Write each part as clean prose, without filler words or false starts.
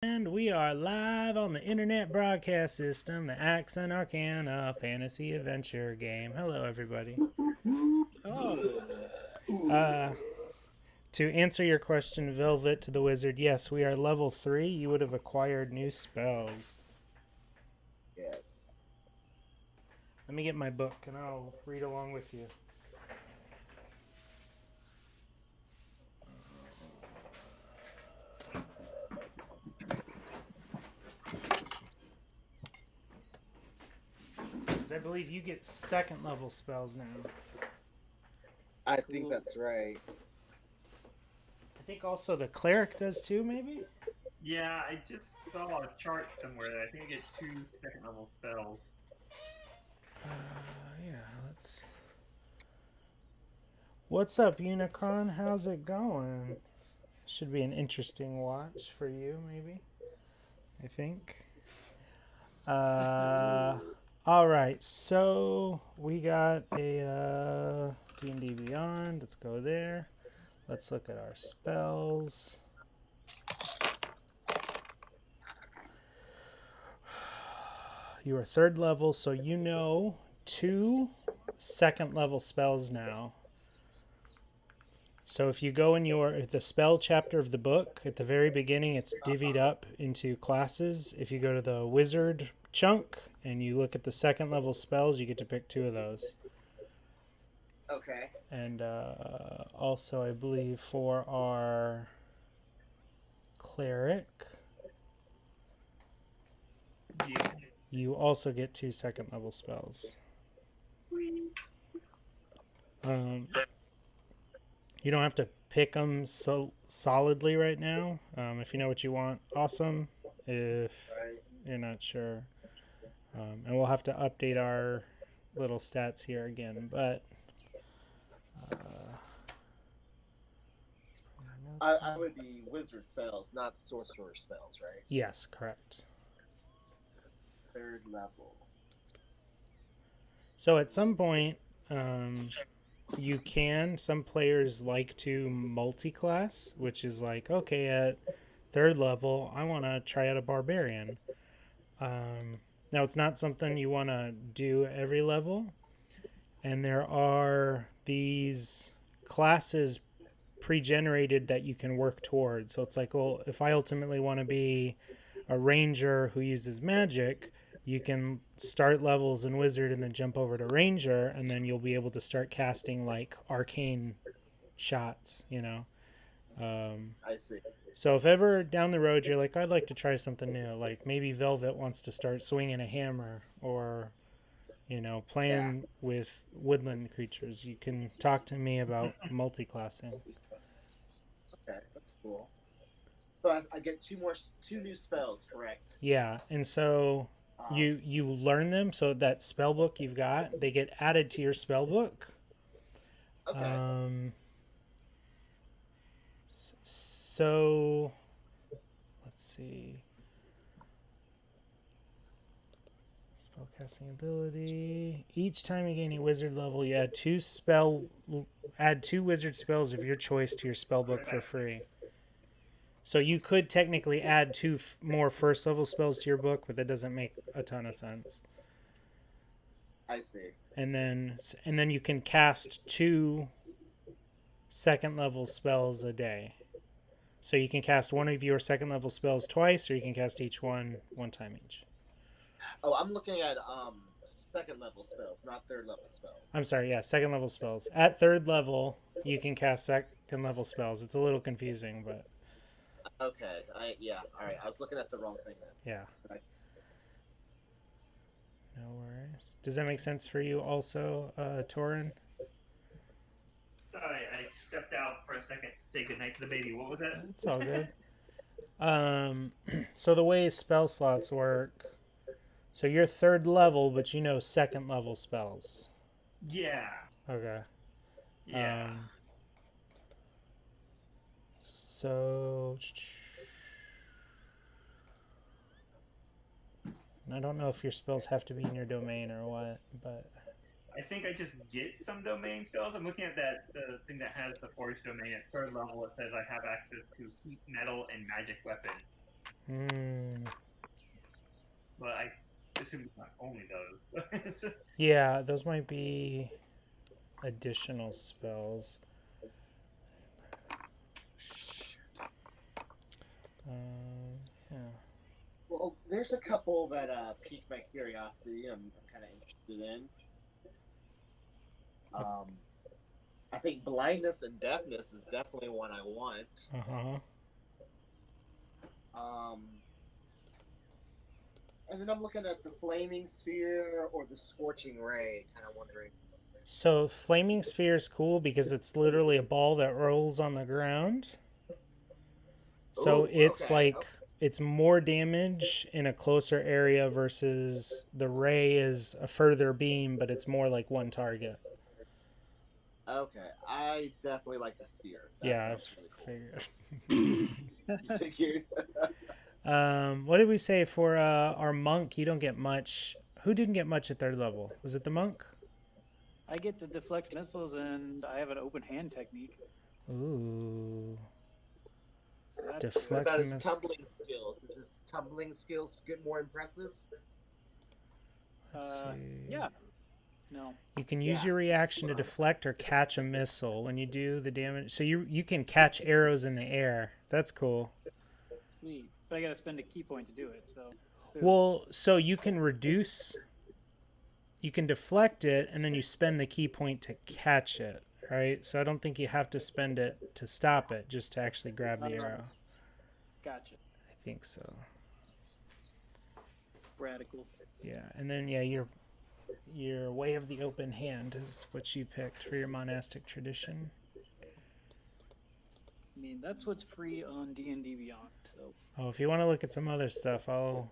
And we are live on the internet broadcast system, the AXE+ARCANA fantasy adventure game. Hello, everybody. Uh, to answer your question, Velvet to the Wizard, yes, we are level 3. You would have acquired new spells. Yes. Let me get my book and I'll read along with you. Because I believe you get second level spells now. I think that's right. I think also the cleric does too, maybe? Yeah, I just saw a chart somewhere that I think I get 2 second level spells. Yeah, let's. What's up, Unicron? How's it going? Should be an interesting watch for you, maybe. I think. All right. So we got a D&D Beyond. Let's go there. Let's look at our spells. You are third level, so you know 2 second level spells now. So if you go in the spell chapter of the book, at the very beginning, it's divvied up into classes. If you go to the wizard chunk and you look at the second level spells, you get to pick 2 of those. Okay. And also, I believe for our cleric, Yeah. you also get 2 second level spells. You don't have to pick them so solidly right now. If you know what you want, awesome. If you're not sure, and we'll have to update our little stats here again. But I would be wizard spells, not sorcerer spells, right? yes, correct. Third level. So at some point, you can. Some players like to multi-class, which is like, okay, at third level, I want to try out a barbarian. Now, it's not something you want to do every level, and there are these classes pre-generated that you can work towards. So it's like, well, if I ultimately want to be a ranger who uses magic, you can start levels in wizard and then jump over to ranger, and then you'll be able to start casting like arcane shots, you know. I see. So if ever down the road you're like, I'd like to try something new, like maybe Velvet wants to start swinging a hammer, or playing with woodland creatures, you can talk to me about multi-classing. Okay, that's cool. So I get 2 new spells, correct? Yeah, and so you learn them. So that spell book you've got, they get added to your spell book. Okay. So let's see. Spellcasting ability. Each time you gain a wizard level, you add 2 wizard spells of your choice to your spell book for free. So you could technically add 2 more first level spells to your book, but that doesn't make a ton of sense. I see. And then you can cast 2 second level spells a day. So you can cast one of your second level spells twice, or you can cast each one time each. Oh, I'm looking at second level spells, not third level spells. I'm sorry, yeah, second level spells. At third level, you can cast second level spells. It's a little confusing, but Okay. All right. I was looking at the wrong thing then. yeah. Right. No worries. Does that make sense for you also, Torin? Sorry, I stepped out for a second to say goodnight to the baby. What was that? It's all good. So the way spell slots work, so you're third level, but you know second level spells. Yeah. Okay. Yeah. So I don't know if your spells have to be in your domain or what, but I think I just get some domain spells. I'm looking at the thing that has the forge domain at third level. It says I have access to heat, metal, and magic weapon. Mm. But I assume it's not only those. Yeah, those might be additional spells. Yeah. Well, there's a couple that pique my curiosity. I'm kind of interested in. I think blindness and deafness is definitely one I want. Uh-huh. Um, and then I'm looking at the flaming sphere or the scorching ray, kind of wondering. So flaming sphere is cool because it's literally a ball that rolls on the ground. So Oh, it's okay. like it's more damage in a closer area versus the ray is a further beam, but it's more like one target. Okay, I definitely like the sphere. That Yeah, sounds really I cool. figured. You figured. What did we say for our monk? You don't get much. Who didn't get much at third level? Was it the monk? I get to deflect missiles, and I have an open hand technique. Ooh, So that's cool. What deflect about his miss. tumbling skills? Does his tumbling skills get more impressive? Let's see. Yeah. No. You can use Yeah. your reaction to deflect or catch a missile when you do the damage. So you can catch arrows in the air. That's cool. Sweet. But I got to spend a key point to do it. So. Boom. Well, so you can reduce. You can deflect it, and then you spend the key point to catch it, right? So I don't think you have to spend it to stop it, just to actually grab the arrow. Gotcha. I think so. Radical. Yeah, and then yeah, your way of the open hand is what you picked for your monastic tradition. I mean, that's what's free on D&D Beyond. So. Oh, if you want to look at some other stuff, I'll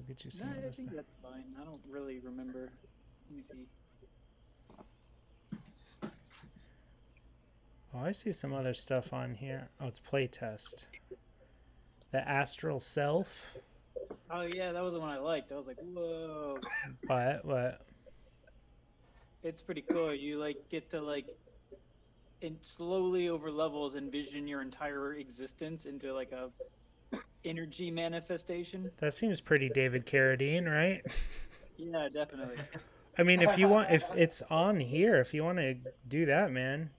get you some No, other I think stuff. that's fine. I don't really remember. Let me see. Oh, I see some other stuff on here. Oh, it's playtest. The astral self. Oh yeah, that was the one I liked. I was like, whoa. What? It's pretty cool. You like get to like, and slowly over levels envision your entire existence into like a energy manifestation. That seems pretty David Carradine, right? Yeah, definitely. I mean, if you want, if it's on here, if you want to do that, man,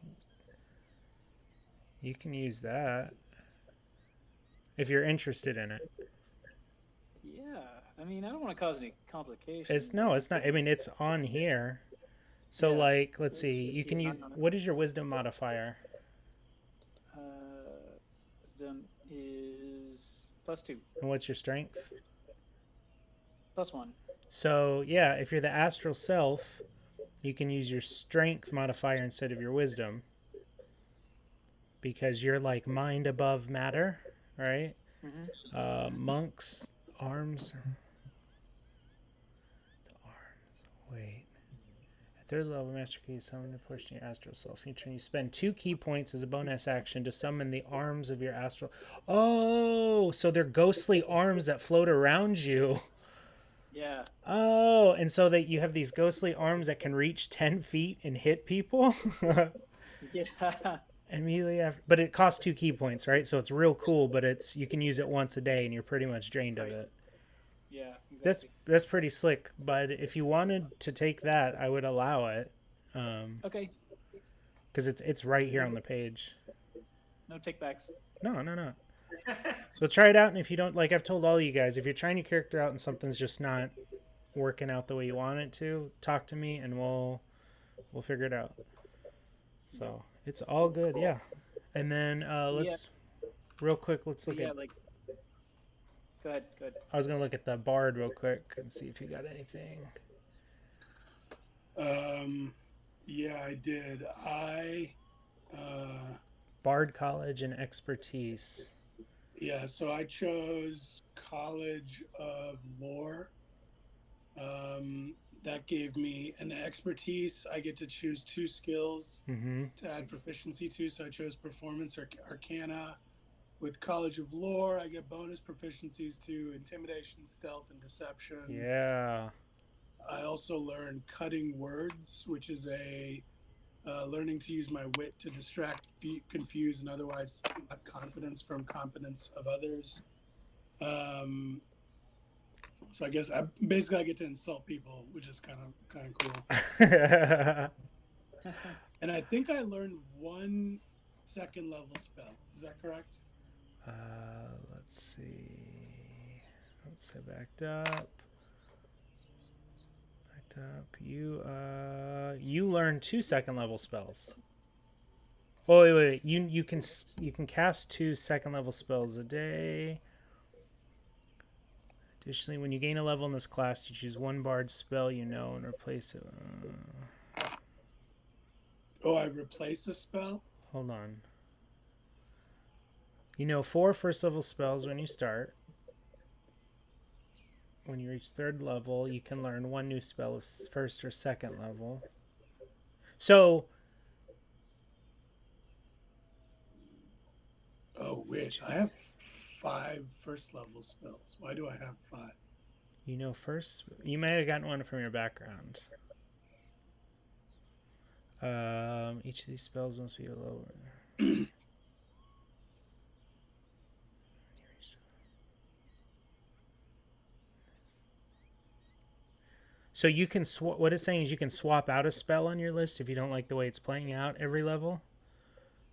you can use that if you're interested in it. Yeah, I mean, I don't want to cause any complications. It's not. I mean, it's on here. So Yeah. like, let's see. You can use. What is your wisdom modifier? Wisdom is +2. And what's your strength? +1. So yeah, if you're the astral self, you can use your strength modifier instead of your wisdom. Because you're like mind above matter, right? Mm-hmm. Monks, arms. The arms. Wait. At third level, Master Key is summoned to push your astral self. You spend 2 key points as a bonus action to summon the arms of your astral. Oh, so they're ghostly arms that float around you. Yeah. Oh, and so that you have these ghostly arms that can reach 10 feet and hit people. Yeah. Immediately after, but it costs 2 key points, right? So it's real cool, but it's you can use it once a day and you're pretty much drained of it. Yeah, exactly. That's pretty slick. But if you wanted to take that, I would allow it. Okay. Because it's right here on the page. No takebacks. No. So try it out, and if you don't, like I've told all you guys, if you're trying your character out and something's just not working out the way you want it to, talk to me and we'll figure it out. So it's all good, yeah. And then let's real quick. Let's look at. Like. Go ahead. I was gonna look at the bard real quick and see if you got anything. Yeah, I did. Bard College and expertise. Yeah, so I chose College of Lore. That gave me an expertise. I get to choose 2 skills to add proficiency to. So I chose Performance or Arcana. With College of Lore, I get bonus proficiencies to Intimidation, Stealth, and Deception. Yeah. I also learned Cutting Words, which is a learning to use my wit to distract, confuse, and otherwise up confidence from competence of others. So I guess I get to insult people, which is kind of cool. And I think I learned 1 second level spell. Is that correct? Let's see. Oops, I backed up. You learn 2 second level spells. Oh wait. You can cast 2 second level spells a day. Additionally, when you gain a level in this class, you choose 1 bard spell you know and replace it. Oh, I replace a spell? Hold on. You know 4 first level spells when you start. When you reach 3rd level, you can learn 1 new spell of 1st or 2nd level. So... Oh, wait. I have 5 first level spells. Why do I have 5? You know first... You might have gotten one from your background. Each of these spells must be lower. So you can what it's saying is you can swap out a spell on your list if you don't like the way it's playing out every level.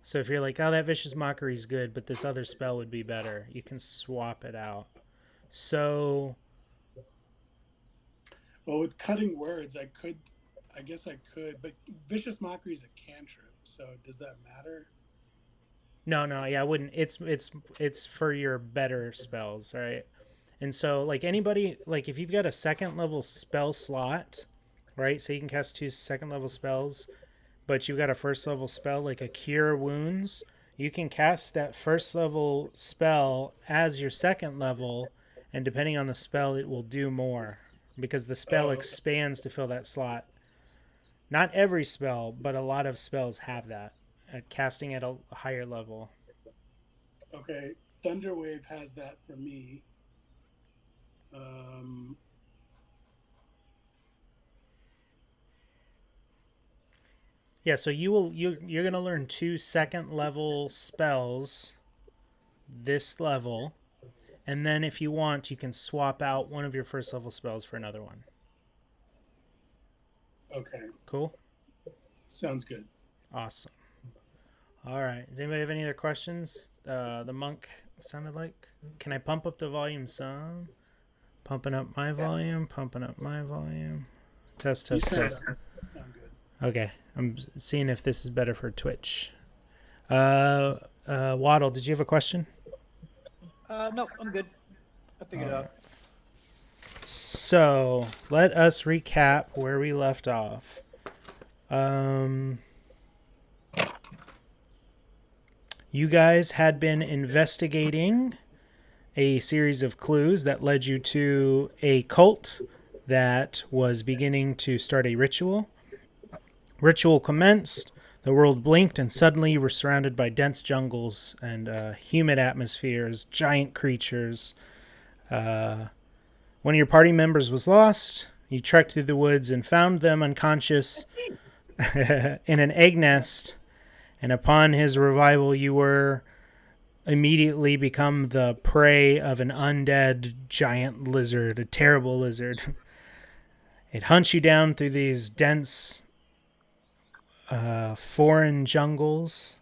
So if you're like, oh, that Vicious Mockery is good, but this other spell would be better, you can swap it out. So... Well, with Cutting Words, I guess I could, but Vicious Mockery is a cantrip, so does that matter? No, yeah, I wouldn't. It's for your better spells, right? And so, like, anybody, like, if you've got a 2nd level spell slot, right? So you can cast 2 2nd level spells, but you've got a 1st level spell, like a Cure Wounds. You can cast that 1st level spell as your 2nd level, and depending on the spell, it will do more because the spell expands to fill that slot. Not every spell, but a lot of spells have that, casting at a higher level. Okay, Thunderwave has that for me. Yeah, so you're gonna learn 2 2nd level spells this level, and then if you want, you can swap out one of your 1st level spells for another one. Okay. Cool. Sounds good. Awesome. All right. Does anybody have any other questions? The monk sounded like. Can I pump up the volume some? Pumping up my volume. Pumping up my volume. Test. Sound good. Okay. I'm seeing if this is better for Twitch. Waddle, did you have a question? No, I'm good. I figured it out. So let us recap where we left off. You guys had been investigating a series of clues that led you to a cult that was beginning to start a ritual. Ritual commenced, the world blinked, and suddenly you were surrounded by dense jungles and humid atmospheres, giant creatures. One of your party members was lost. You trekked through the woods and found them unconscious in an egg nest. And upon his revival, you were immediately become the prey of an undead giant lizard, a terrible lizard. It hunts you down through these dense foreign jungles.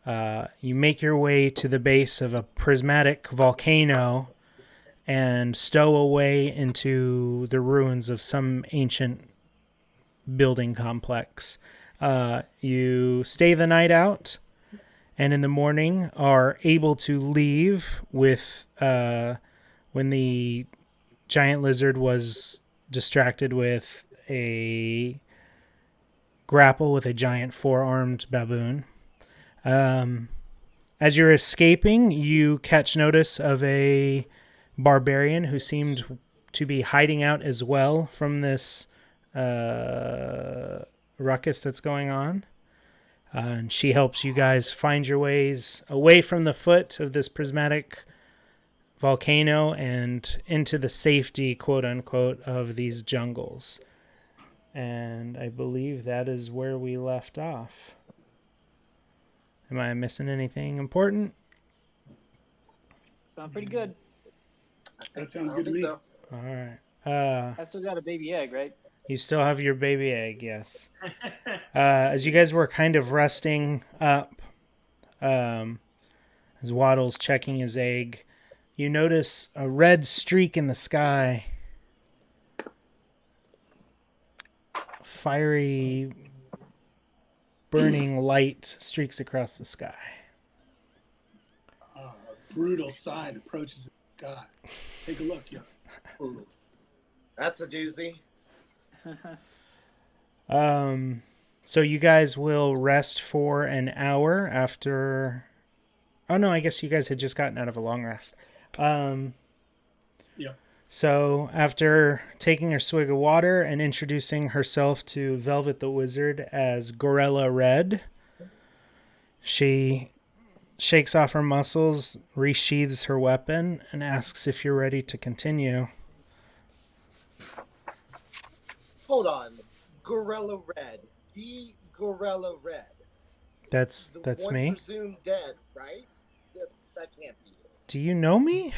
You make your way to the base of a prismatic volcano and stow away into the ruins of some ancient building complex. You stay the night out, and in the morning are able to leave with when the giant lizard was distracted with a grapple with a giant 4-armed baboon. As you're escaping, you catch notice of a barbarian who seemed to be hiding out as well from this ruckus that's going on. And she helps you guys find your ways away from the foot of this prismatic volcano and into the safety, quote unquote, of these jungles. And I believe that is where we left off. Am I missing anything important? Sound pretty good. That sounds I good to don't me. think All right. I still got a baby egg, right? You still have your baby egg, yes. As you guys were kind of resting up, as Waddle's checking his egg, you notice a red streak in the sky. Fiery, burning light streaks across the sky. A brutal sign approaches the sky. Take a look, yo. Ooh. That's a doozy. So you guys will rest for an hour after. Oh no, I guess you guys had just gotten out of a long rest. Yeah. So after taking her swig of water and introducing herself to Velvet the Wizard as Gorilla Red, she shakes off her muscles, resheathes her weapon, and asks if you're ready to continue. Hold on. Gorilla Red. The Gorilla Red. That's one me. Presumed dead, right? That can't be it. Do you know me?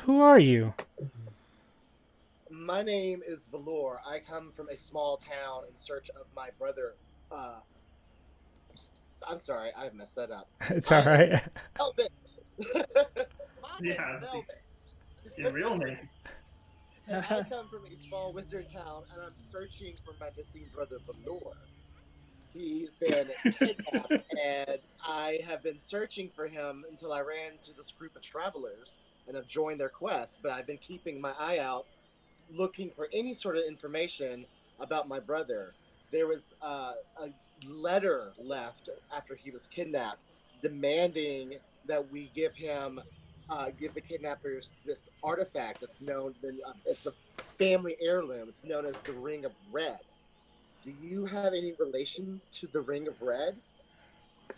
Who are you? My name is Valor. I come from a small town in search of my brother. I'm sorry, I messed that up. It's all right. Velvet. My name's Yeah. Velvet. Your real name. And I come from a small wizard town, and I'm searching for my missing brother Valor. He's been kidnapped, and I have been searching for him until I ran into this group of travelers and have joined their quest. But I've been keeping my eye out, looking for any sort of information about my brother. There was a letter left after he was kidnapped, demanding that we give the kidnappers this artifact that's known. It's a family heirloom. It's known as the Ring of Red. Do you have any relation to the Ring of Red?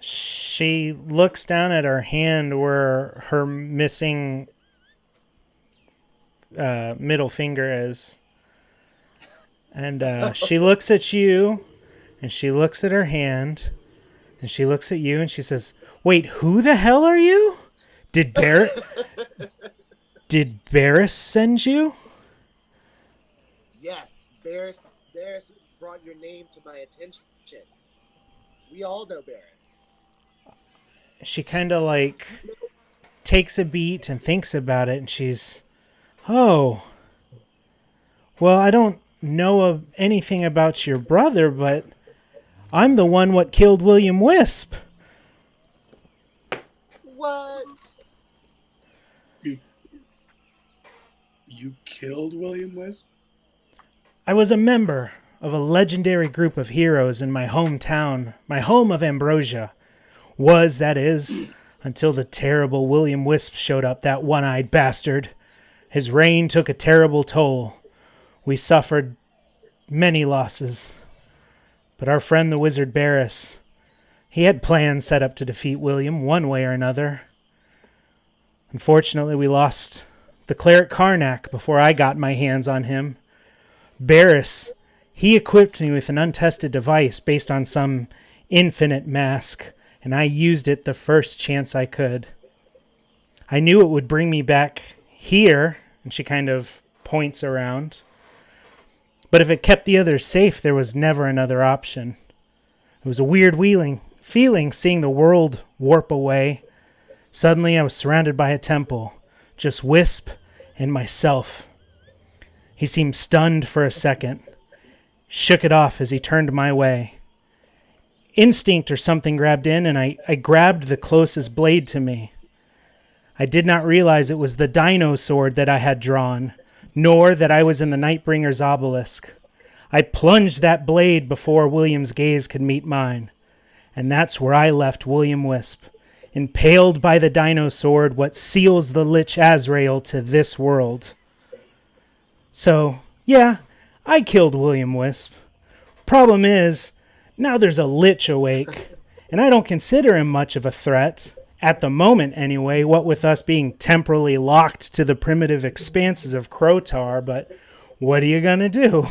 She looks down at her hand where her missing middle finger is. And she looks at you, and she looks at her hand, and she looks at you, and she says, "Wait, who the hell are you? Did Barris send you?" Yes, Barris brought your name to my attention. We all know Barris. She kind of like takes a beat and thinks about it, and she's, "Oh, well, I don't know of anything about your brother, but I'm the one what killed William Wisp." What? You killed William Wisp? I was a member of a legendary group of heroes in my hometown, my home of Ambrosia. That is, until the terrible William Wisp showed up, that one-eyed bastard. His reign took a terrible toll. We suffered many losses. But our friend the Wizard Barris, he had plans set up to defeat William one way or another. Unfortunately, we lost the cleric Karnak before I got my hands on him. Barris, he equipped me with an untested device based on some infinite mask, and I used it the first chance I could. I knew it would bring me back here, and she kind of points around. But if it kept the others safe, there was never another option. It was a weird feeling seeing the world warp away. Suddenly I was surrounded by a temple, just Wisp and myself. He seemed stunned for a second, shook it off as he turned my way. Instinct or something grabbed in, and I grabbed the closest blade to me. I did not realize it was the dino sword that I had drawn, nor that I was in the Nightbringer's obelisk. I plunged that blade before William's gaze could meet mine, and that's where I left William Wisp, impaled by the dino sword, what seals the Lich Azrael to this world. So, yeah, I killed William Wisp. Problem is, now there's a Lich awake, and I don't consider him much of a threat. At the moment, anyway, what with us being temporally locked to the primitive expanses of Krotar, but what are you gonna do?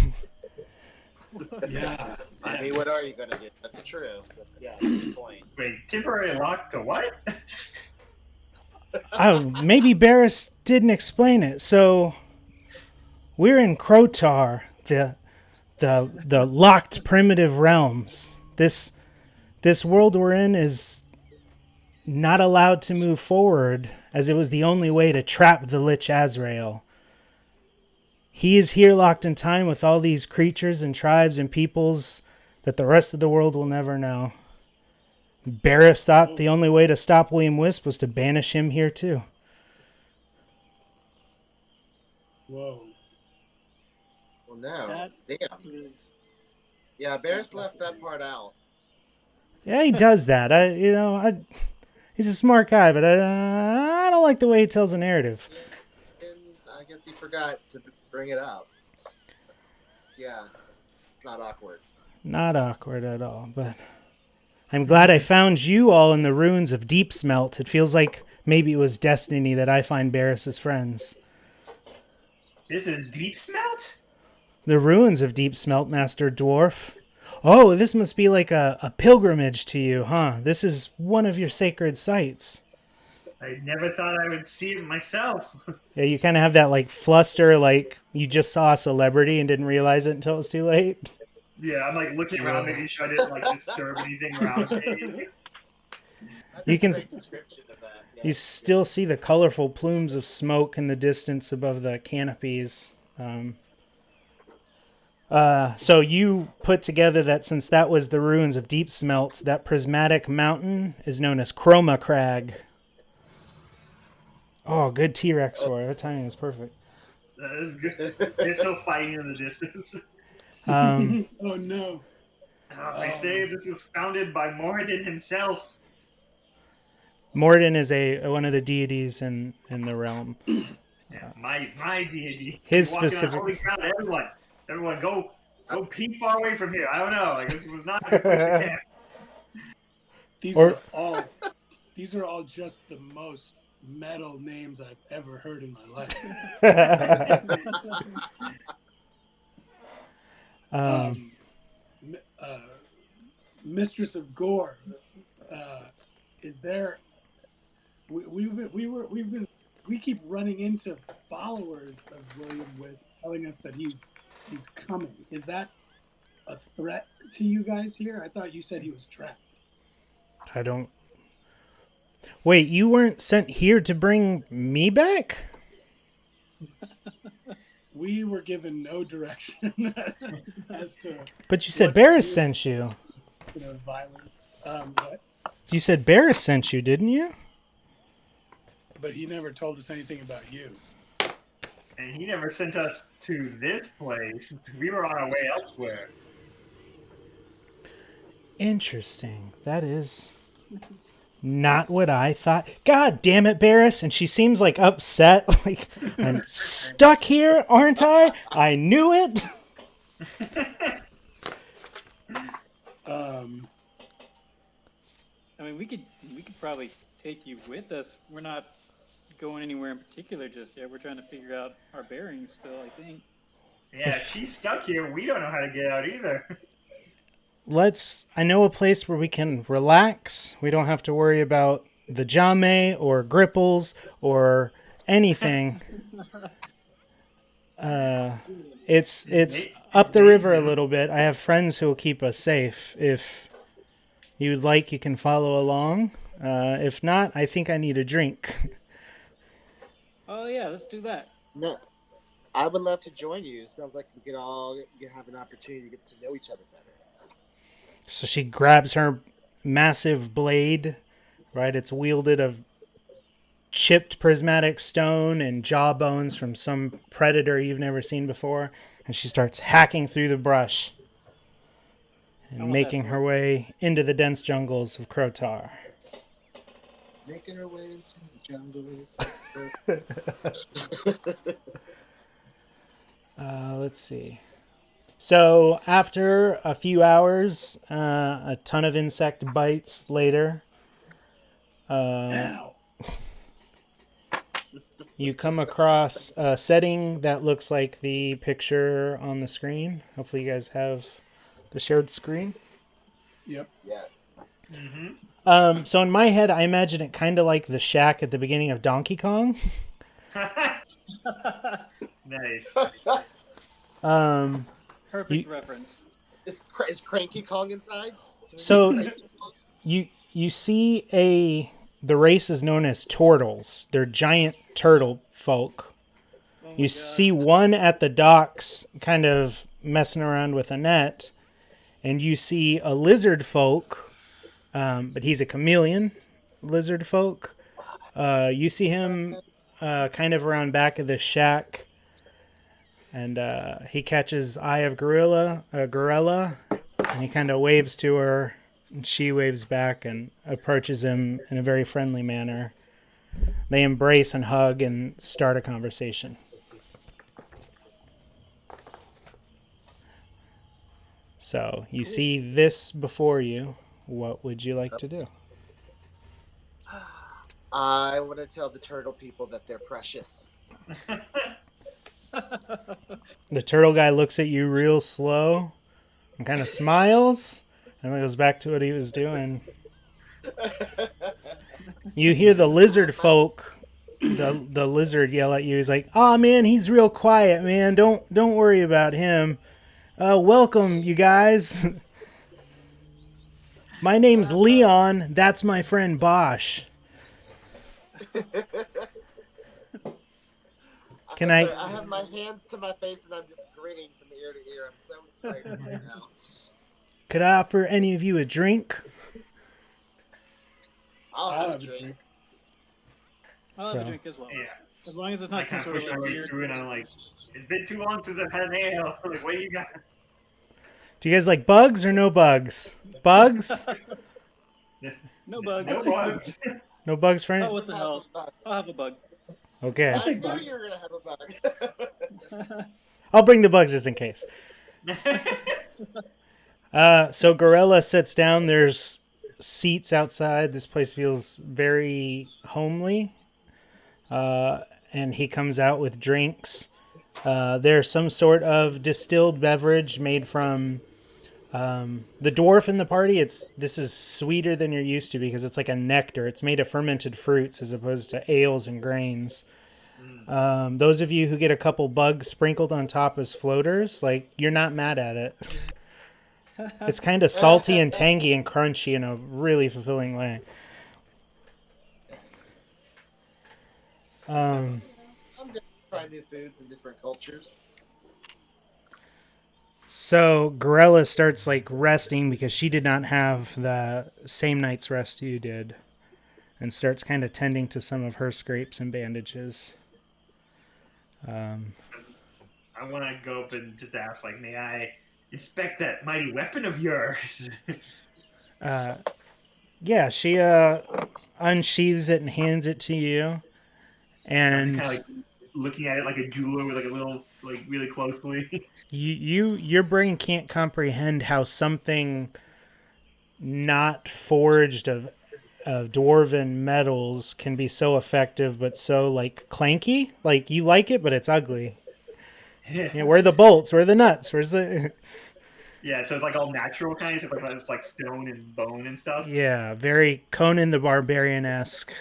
Yeah. I mean, what are you gonna do? That's true. Yeah, good point. Wait, temporary lock to what? Oh, maybe Barris didn't explain it. So we're in Krotar, the locked primitive realms. This world we're in is not allowed to move forward, as it was the only way to trap the Lich Azrael. He is here locked in time with all these creatures and tribes and peoples that the rest of the world will never know. Barris thought the only way to stop William Wisp was to banish him here too. Whoa. Well, no. That Damn. is- Yeah, Barris left that part out. Yeah, he does that. He's a smart guy, but I don't like the way he tells a narrative. And I guess he forgot to bring it up. Yeah, it's not awkward. Not awkward at all, but I'm glad I found you all in the ruins of Deep Smelt. It feels like maybe it was destiny that I find Barris's friends. This is deep smelt? The ruins of Deep Smelt, Master Dwarf. Oh, this must be like a pilgrimage to you, huh? This is one of your sacred sites. I never thought I would see it myself. Yeah, you kind of have that like fluster, like you just saw a celebrity and didn't realize it until it was too late. Yeah, I'm like looking around, making sure I didn't like disturb anything around me. That's You a can- great description of that. Yeah. You still see the colorful plumes of smoke in the distance above the canopies. So you put together that since that was the ruins of Deep Smelt, that prismatic mountain is known as Chroma Crag. Oh, good T-Rex roar. That timing was perfect. They're still fighting in the distance. Oh no. They say this was founded by Moradin himself. Morden is one of the deities in the realm. Yeah, my deity. His Walking specific- on holy ground. Everyone, go peep far away from here. I don't know. Like this was not a good place to camp. These are all just the most metal names I've ever heard in my life. Mistress of Gore, is there? We keep running into followers of William Wisp telling us that he's coming. Is that a threat to you guys here? I thought you said he was trapped. I don't. Wait, you weren't sent here to bring me back? We were given no direction as to But you said What to Barris do? sent you. violence. But You said Barris sent you, didn't you? he never told us anything about you. And he never sent us to this place. We were on our way elsewhere. Interesting. That is not what I thought. God damn it, Barris. And she seems like upset. Like, I'm stuck here, aren't I? I knew it. I mean, we could probably take you with us. We're not going anywhere in particular just yet. We're trying to figure out our bearings still, I think. Yeah, she's stuck here. We don't know how to get out either. I know a place where we can relax. We don't have to worry about the Jame or Gripples or anything. It's up the river a little bit. I have friends who will keep us safe. If you'd like, you can follow along. If not, I think I need a drink. Oh yeah, let's do that. No, I would love to join you. Sounds like we could all have an opportunity to get to know each other better. So she grabs her massive blade, right? It's wielded of chipped prismatic stone and jaw bones from some predator you've never seen before. And she starts hacking through the brush I and want making that her way into the dense jungles of Krotar. Making our way into the jungles. Let's see. So after a few hours, a ton of insect bites later, Ow. you come across a setting that looks like the picture on the screen. Hopefully you guys have the shared screen. Yep. Yes. So in my head, I imagine it kind of like the shack at the beginning of Donkey Kong. Nice. Perfect reference. Is Cranky Kong inside? So Cranky Kong? you see the race is known as turtles. They're giant turtle folk. Oh my You God. see one at the docks kind of messing around with a net, and you see a lizard folk, but he's a chameleon lizard folk. You see him kind of around back of the shack, and he catches eye of gorilla, and he kind of waves to her, and she waves back and approaches him in a very friendly manner. They embrace and hug and start a conversation. So you see this before you. What would you like to do? I want to tell the turtle people that they're precious. The turtle guy looks at you real slow and kind of smiles and then goes back to what he was doing. You hear the lizard folk, the lizard yell at you. He's like, "Oh man, he's real quiet, man. Don't worry about him. Welcome, you guys. My name's Leon. That's my friend Bosch. Can I have my hands to my face and I'm just grinning from ear to ear. I'm so excited right now. Could I offer any of you a drink?" I'll have a drink. I'll have a drink as well. Yeah. As long as it's I not some kind of sort of push like my way weird. through, and I'm like, it's been too long since I've had an ale. Like, what do you got? Do you guys like bugs or no bugs? Bugs? No bugs. No bug. No bugs, friend? Oh, what the hell? I'll have a bug. Okay. I take knew bugs. you were going to have a bug. I'll bring the bugs just in case. So Gorilla sits down. There's seats outside. This place feels very homely. And he comes out with drinks. There's some sort of distilled beverage made from the dwarf in the party. This is sweeter than you're used to because it's like a nectar. It's made of fermented fruits as opposed to ales and grains. Those of you who get a couple bugs sprinkled on top as floaters, like, you're not mad at it. It's kind of salty and tangy and crunchy in a really fulfilling way. I'm going to try new foods in different cultures. So Gorilla starts like resting because she did not have the same night's rest you did, and starts kind of tending to some of her scrapes and bandages. I want to go up and just ask, like, may I inspect that mighty weapon of yours? Yeah, she unsheathes it and hands it to you, and kind of like looking at it like a jeweler with like a little, like, really closely. your brain can't comprehend how something not forged of dwarven metals can be so effective but so like clanky. Like, you like it, but it's ugly. You know, where are the bolts? Where are the nuts? Where's the Yeah, so it's like all natural kind of stuff, like it's like stone and bone and stuff. Yeah, very Conan the Barbarian-esque.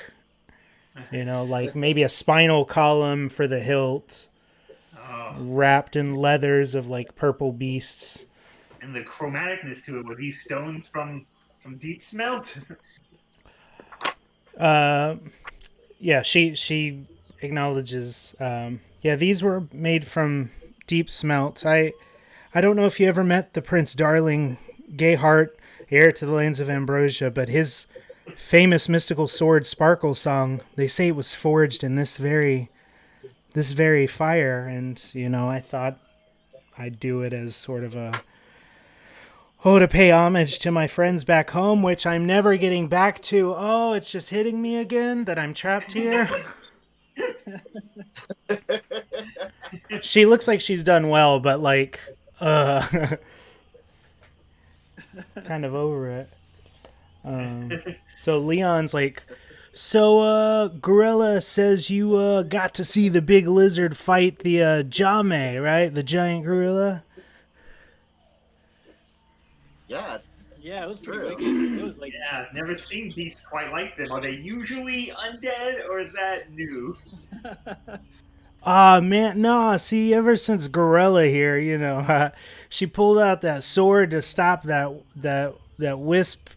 You know, like maybe a spinal column for the hilt, wrapped in leathers of like purple beasts. And the chromaticness to it, were these stones from deep smelt? Yeah, she acknowledges. Yeah, these were made from deep smelt. I don't know if you ever met the Prince Darling Gayheart, heir to the lands of Ambrosia, but his famous mystical sword Sparkle Song, they say it was forged in this very fire, and you know, I thought I'd do it as sort of to pay homage to my friends back home, which I'm never getting back to. Oh, it's just hitting me again that I'm trapped here. She looks like she's done well, but like, kind of over it. So Leon's like, so Gorilla says you got to see the big lizard fight the Jame, right? The giant gorilla. Yeah, Yeah, it was it's pretty true. wicked. It was like, Yeah, I've never seen beasts quite like them. Are they usually undead, or is that new? Ah, man, no, see, ever since Gorilla here, she pulled out that sword to stop that wisp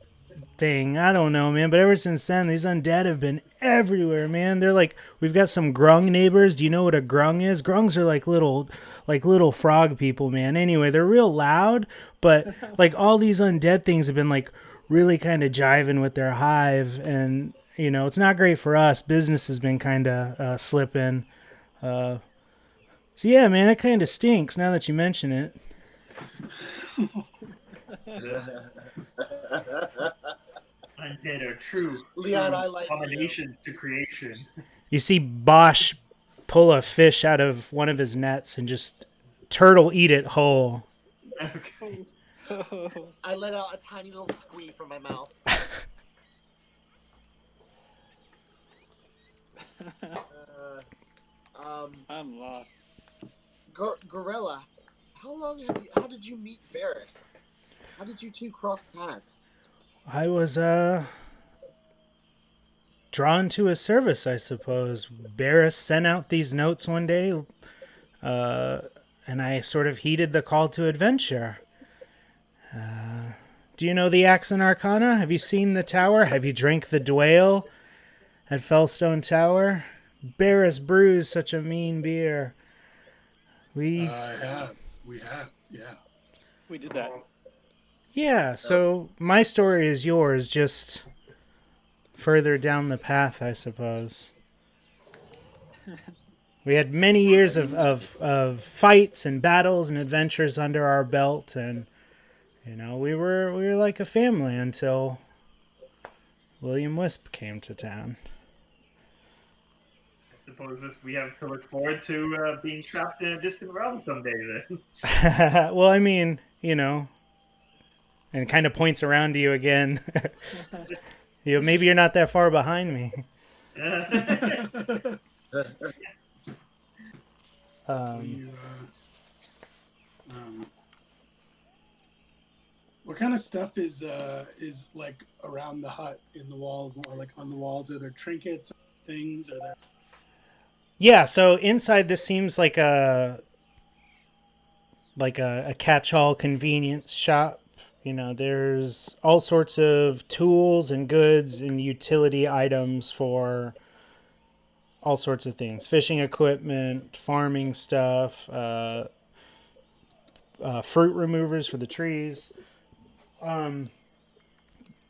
thing. I don't know, man, but ever since then, these undead have been everywhere, man. They're like, we've got some grung neighbors. Do you know what a grung is? Grungs are like little frog people, man. Anyway, they're real loud, but like all these undead things have been like really kind of jiving with their hive, and it's not great for us. Business has been kind of slipping. So yeah, man, it kind of stinks now that you mention it. Undead are true Leon, I like you. abominations to creation. You see Bosch pull a fish out of one of his nets and just turtle eat it whole. Okay. I let out a tiny little squeak from my mouth. I'm lost. Gorilla, how did you meet Varys? How did you two cross paths? I was drawn to his service, I suppose. Barris sent out these notes one day, and I sort of heeded the call to adventure. Do you know the AXE+ARCANA? Have you seen the tower? Have you drank the Dwale at Fellstone Tower? Barris brews such a mean beer. We We have. Yeah. We did that. Yeah, so my story is yours, just further down the path, I suppose. We had many years of fights and battles and adventures under our belt, and we were like a family until William Wisp came to town. I suppose we have to look forward to being trapped in a distant realm someday then. Well, I mean, and kind of points around to you again. Maybe you're not that far behind me. What kind of stuff is like around the hut in the walls, or like on the walls? Are there trinkets, things? Are there? Yeah, so inside this seems like a catch-all convenience shop. There's all sorts of tools and goods and utility items for all sorts of things. Fishing equipment, farming stuff, fruit removers for the trees.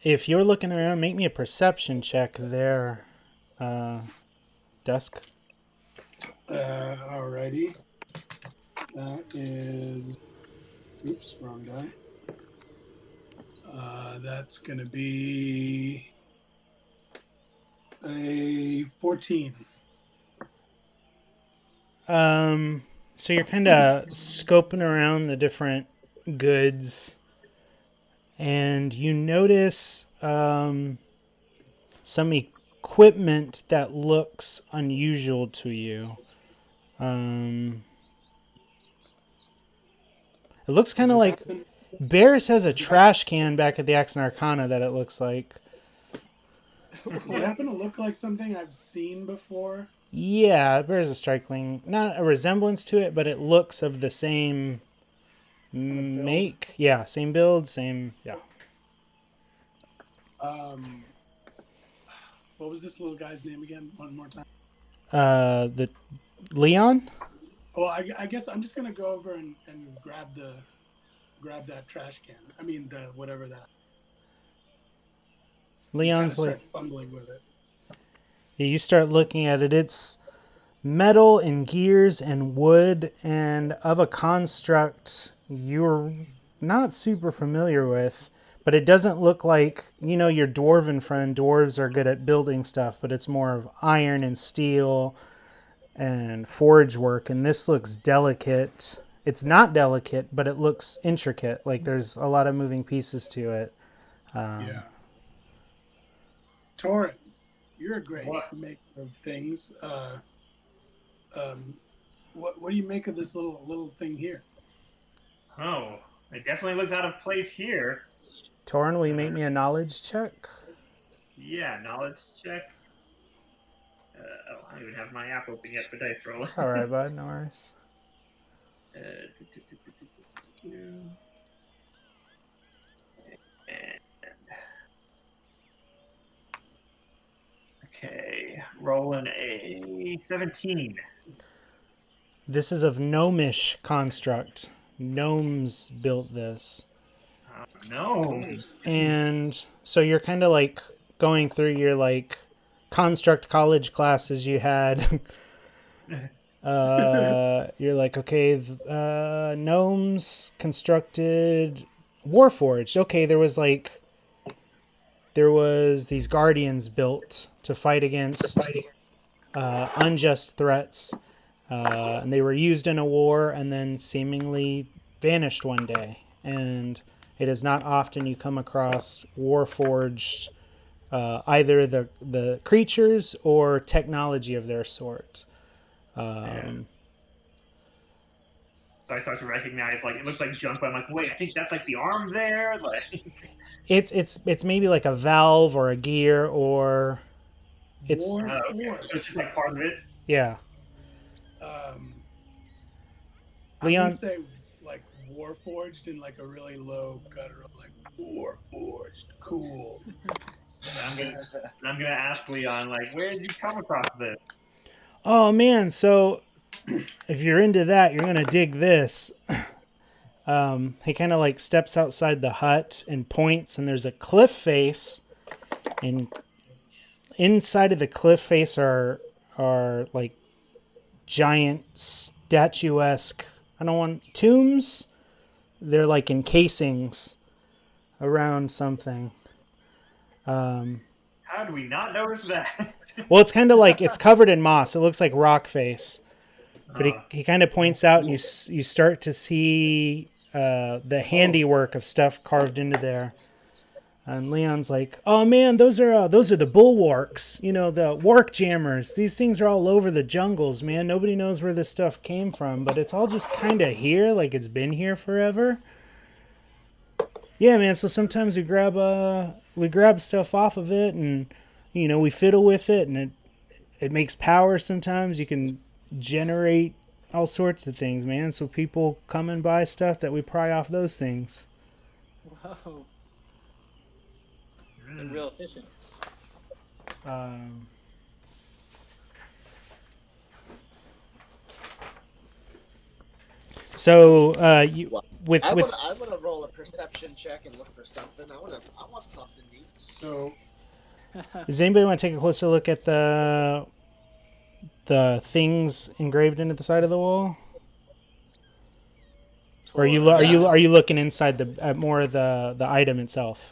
If you're looking around, make me a perception check there, Dusk. Alrighty. That is... Oops, wrong guy. That's going to be a 14. So you're kind of scoping around the different goods, and you notice some equipment that looks unusual to you. It looks kind of like Barris has a trash can back at the AXE+ARCANA that it looks like. Does it happen to look like something I've seen before? Yeah, it bears a striking, not a resemblance to it, but it looks of the same make. Yeah, same build, same, yeah. What was this little guy's name again? One more time. The Leon? Oh, I guess I'm just gonna go over and grab that trash can. I mean, whatever that. Leon's start like fumbling with it. Yeah, you start looking at it. It's metal and gears and wood and of a construct you're not super familiar with, but it doesn't look like, your dwarven friend. Dwarves are good at building stuff, but it's more of iron and steel and forge work, and this looks delicate. It's not delicate, but it looks intricate. Like there's a lot of moving pieces to it. Yeah. Torin, you're a great What? maker of things. What do you make of this little thing here? Oh, it definitely looks out of place here. Torin, will you make me a knowledge check? Yeah, knowledge check. I don't even have my app open yet for dice roll. It's all right, bud. No worries. Okay, rolling a 17. This is of gnomish construct. Gnomes built this. No. And so you're kind of like going through your like construct college classes you had. You're like, okay, gnomes constructed Warforged. Okay, there was these guardians built to fight against unjust threats, and they were used in a war and then seemingly vanished one day. And it is not often you come across Warforged, either the creatures or technology of their sort. So I start to recognize, like, it looks like junk, but I'm like, wait, I think that's like the arm there. Like, it's maybe like a valve or a gear or it's so it's just like part of it. yeah. I'm Leon, gonna say like Warforged in like a really low guttural, like Warforged, cool. And I'm gonna ask Leon, like, where did you come across this? oh man, so if you're into that, you're gonna dig this. He kind of like steps outside the hut and points, and there's a cliff face, and inside of the cliff face are like giant statuesque, I don't want tombs. They're like encasings around something. How do we not notice that? Well, it's kind of like it's covered in moss. It looks like rock face. But he kind of points out, and you start to see the handiwork of stuff carved into there. And Leon's like, "Oh man, those are the bulwarks. You know, the wark jammers. These things are all over the jungles, man. Nobody knows where this stuff came from, but it's all just kind of here, like it's been here forever." Yeah, man. So sometimes we grab stuff off of it, and you know we fiddle with it, and it makes power. Sometimes you can generate all sorts of things, man. So people come and buy stuff that we pry off those things. Whoa. They're real efficient. So I'm gonna roll a perception check and look for something. I want something neat. So does anybody want to take a closer look at the things engraved into the side of the wall? Or are you looking inside at more of the item itself?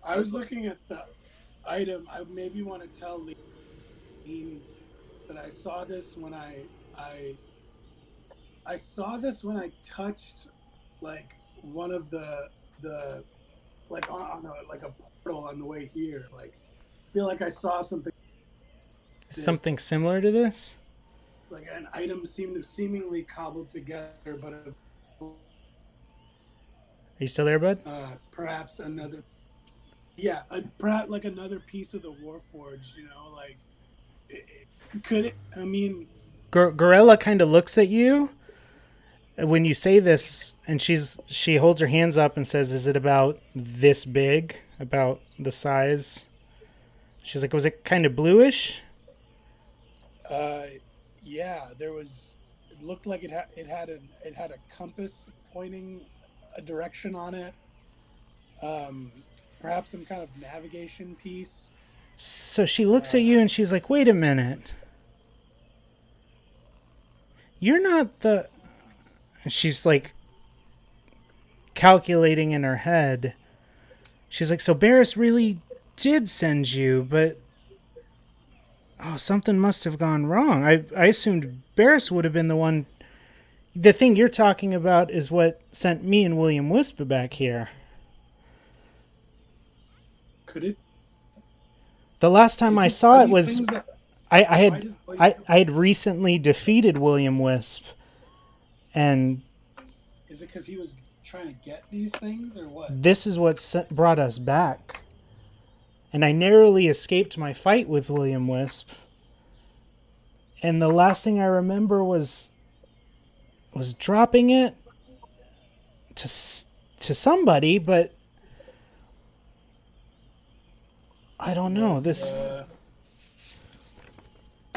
I was looking at the item. I maybe want to tell Lean that I saw this when I saw this when I touched like one of the like on a portal on the way here. Like I feel like I saw something Something similar to this? like an item seemingly cobbled together, but Are you still there, bud? perhaps another. Yeah, perhaps like another piece of the Warforged. You know, like could it? I mean, Gorilla kind of looks at you when you say this, and she holds her hands up and says, "Is it about this big? About the size?" She's like, "Was it kind of bluish?" yeah, there was. It looked like it had a compass pointing a direction on it. Perhaps some kind of navigation piece. So she looks at you and she's like, "Wait a minute. You're not the..." And she's like calculating in her head. She's like, "So Barris really did send you, but oh, something must have gone wrong. I assumed Barris would have been the one. The thing you're talking about is what sent me and William Wisp back here. Could it? The last time I saw it was I had recently defeated William Wisp, and Is it because he was trying to get these things, or what? This is what brought us back. And I narrowly escaped my fight with William Wisp. And the last thing I remember was dropping it to somebody, but I don't know.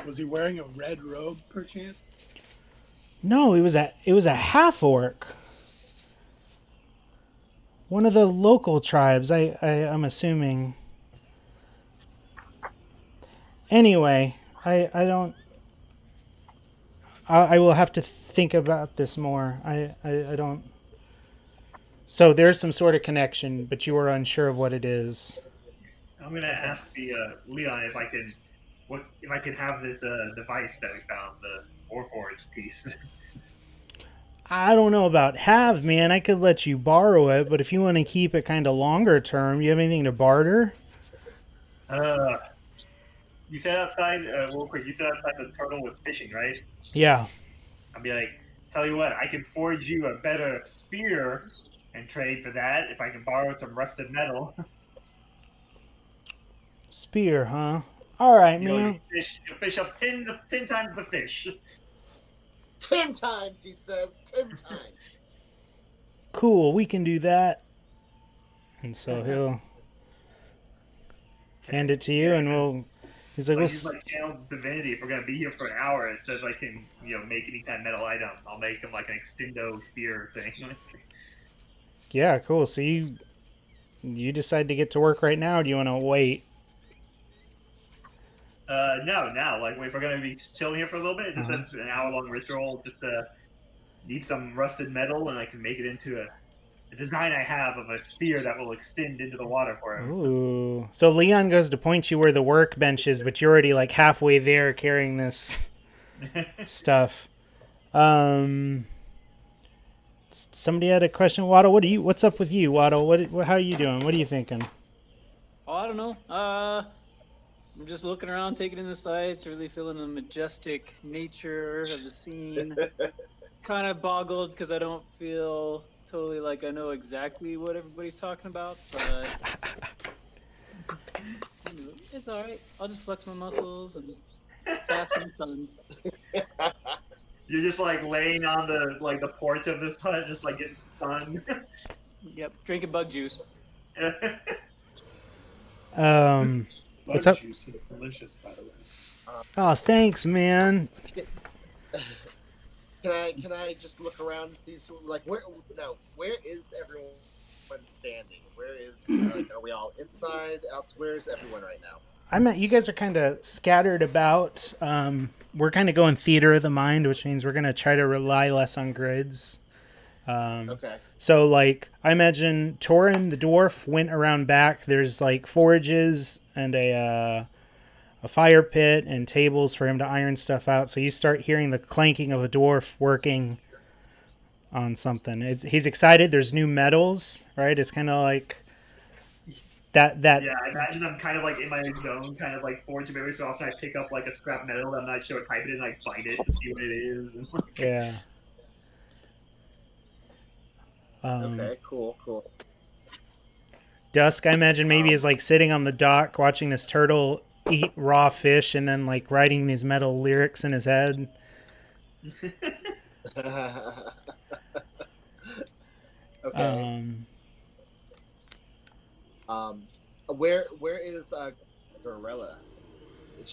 Was he wearing a red robe, perchance? No, it was a half orc. One of the local tribes, I'm assuming. Anyway, I don't. I will have to think about this more. I don't. So there's some sort of connection, but you are unsure of what it is. I'm gonna ask the Leon if I can have this device that we found, the Warforged piece. I don't know about have, man. I could let you borrow it, but if you want to keep it kind of longer term, you have anything to barter? You said outside, real quick, you said outside the turtle was fishing, right? Yeah. I'd be like, tell you what, I can forge you a better spear and trade for that if I can borrow some rusted metal. Spear, huh? All right, You know, man. you fish up 10 times the fish. 10 times, he says. 10 times. Cool, we can do that. And so he'll hand it to you, and we'll. He's like, I use like channel divinity. If we're gonna be here for an hour, it says I can, make any kind of metal item. I'll make them like an extendo spear thing. yeah, cool. So you decide to get to work right now, or do you want to wait? No, now. Like, if we're gonna be chilling here for a little bit, it just says an hour-long ritual. Just need some rusted metal, and I can make it into a design I have of a spear that will extend into the water for him. Ooh. So Leon goes to point you where the workbench is, but you're already like halfway there carrying this stuff. Somebody had a question. Waddle, what's up with you, Waddle? How are you doing? What are you thinking? Oh, I don't know. I'm just looking around, taking in the sights, really feeling the majestic nature of the scene. Kind of boggled because I don't feel totally like I know exactly what everybody's talking about, but it's all right. I'll just flex my muscles and bask in the sun. You're just like laying on the porch of this hut, just like getting sun. Yep, drinking bug juice. What's up? Juice is delicious, by the way. Oh, thanks, man. Can I just look around and see where is everyone standing? Where is are we all inside? Where is everyone right now? You guys are kind of scattered about. We're kind of going theater of the mind, which means we're going to try to rely less on grids. Okay. So, like, I imagine Torin, the dwarf, went around back. There's, like, forages and a fire pit and tables for him to iron stuff out. So you start hearing the clanking of a dwarf working on something. He's excited. There's new metals, right? It's kind of like that. Yeah, I imagine I'm kind of like in my zone, kind of like forging every so often I pick up like a scrap metal that I'm not sure what type it is, and I bite it to see what it is. And yeah. Okay, cool. Dusk, I imagine, maybe is like sitting on the dock watching this turtle eat raw fish and then like writing these metal lyrics in his head. Okay. Where is Gorilla? Is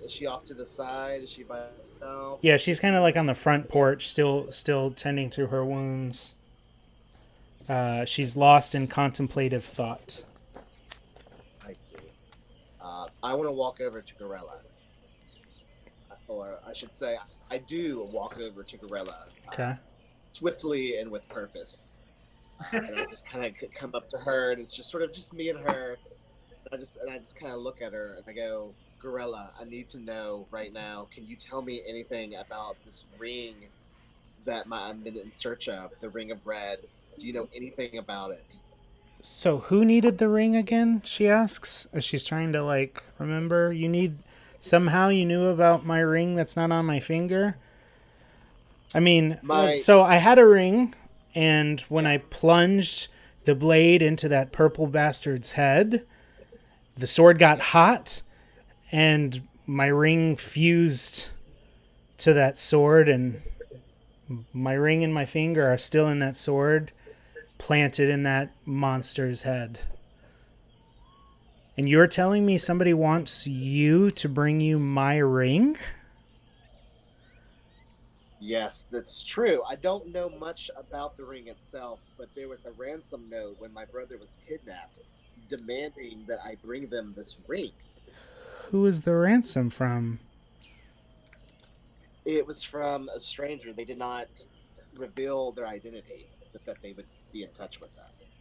she off to the side? Is she by herself? Yeah, she's kind of like on the front porch, still tending to her wounds. She's lost in contemplative thought. I see. I want to walk over to Gorilla. Or I should say, I do walk over to Gorilla. Okay. Swiftly and with purpose. And I just kind of come up to her, and it's just sort of just me and her. And I just kind of look at her, and I go, Gorilla, I need to know right now, can you tell me anything about this ring that I'm in search of, the Ring of Red? Do you know anything about it? So who needed the ring again? She asks as she's trying to like remember. You knew about my ring that's not on my finger. I mean, so I had a ring, and when I plunged the blade into that purple bastard's head, the sword got hot, and my ring fused to that sword, and my ring and my finger are still in that sword, planted in that monster's head. And you're telling me somebody wants you to bring you my ring? Yes, that's true. I don't know much about the ring itself, but there was a ransom note when my brother was kidnapped, demanding that I bring them this ring. Who is the ransom from? It was from a stranger. They did not reveal their identity, but that they would be in touch with us.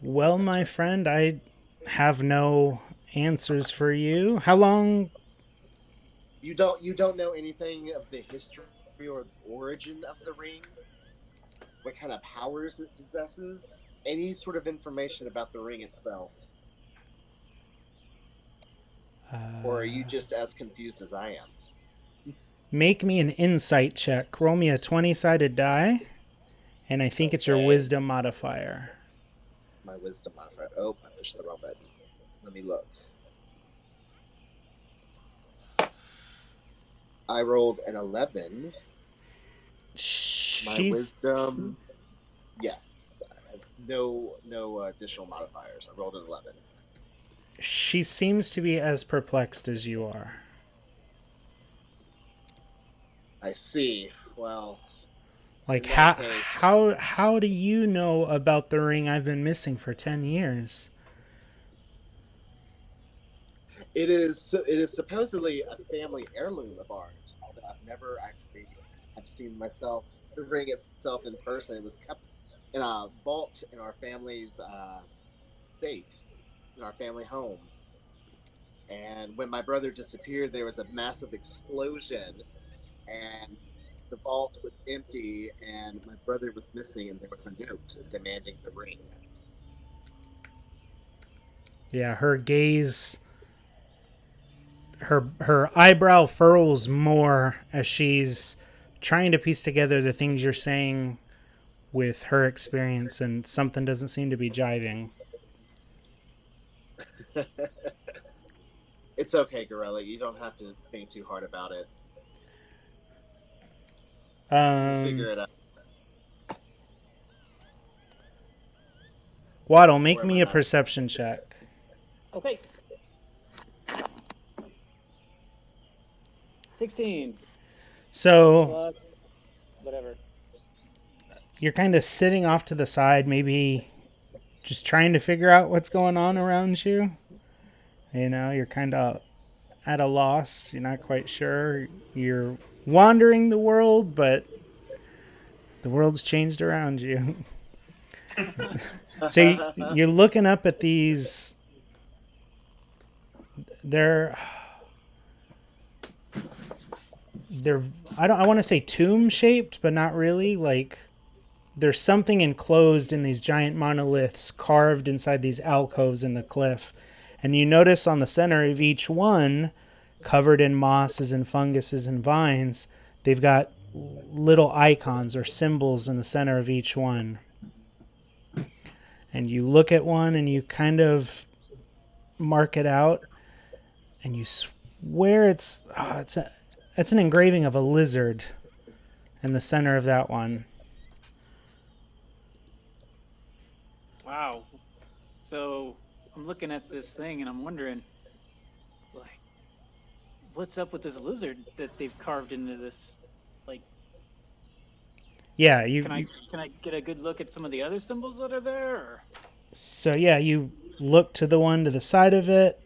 Well, my friend, I have no answers for you. How long? You don't know anything of the history or origin of the ring? What kind of powers it possesses? Any sort of information about the ring itself? Or are you just as confused as I am? Make me an insight check. Roll me a 20-sided die, and I think it's your Okay. wisdom modifier. My wisdom modifier. Oh, I pushed the wrong button. Let me look. I rolled an 11. My She's wisdom. Yes. I have no additional modifiers. I rolled an 11. she seems to be as perplexed as you are. I see. Well, Like in that case, how do you know about the ring I've been missing for 10 years? it is supposedly a family heirloom of ours. Although I've never actually have seen myself the ring itself in person. It was kept in a vault in our family's safe in our family home. And when my brother disappeared, there was a massive explosion, and the vault was empty, and my brother was missing, and there was a note demanding the ring. Yeah, her gaze, her eyebrow furrows more as she's trying to piece together the things you're saying with her experience, and something doesn't seem to be jiving. It's okay, Gorilla. You don't have to think too hard about it. We'll figure it out. Waddle, make Or am me I a not? perception check. Okay. 16 So plus whatever. you're kind of sitting off to the side, maybe just trying to figure out what's going on around you. You know, you're kind of at a loss. You're not quite sure. You're wandering the world, but the world's changed around you. So you're looking up at these. They're I want to say tomb shaped, but not really. Like there's something enclosed in these giant monoliths carved inside these alcoves in the cliff. And you notice on the center of each one, covered in mosses and funguses and vines, they've got little icons or symbols in the center of each one. And you look at one and you kind of mark it out, and you swear it's an engraving of a lizard in the center of that one. Wow. So I'm looking at this thing and I'm wondering, like, what's up with this lizard that they've carved into this? Like, Yeah, can I get a good look at some of the other symbols that are there? Or? So yeah, you look to the one to the side of it,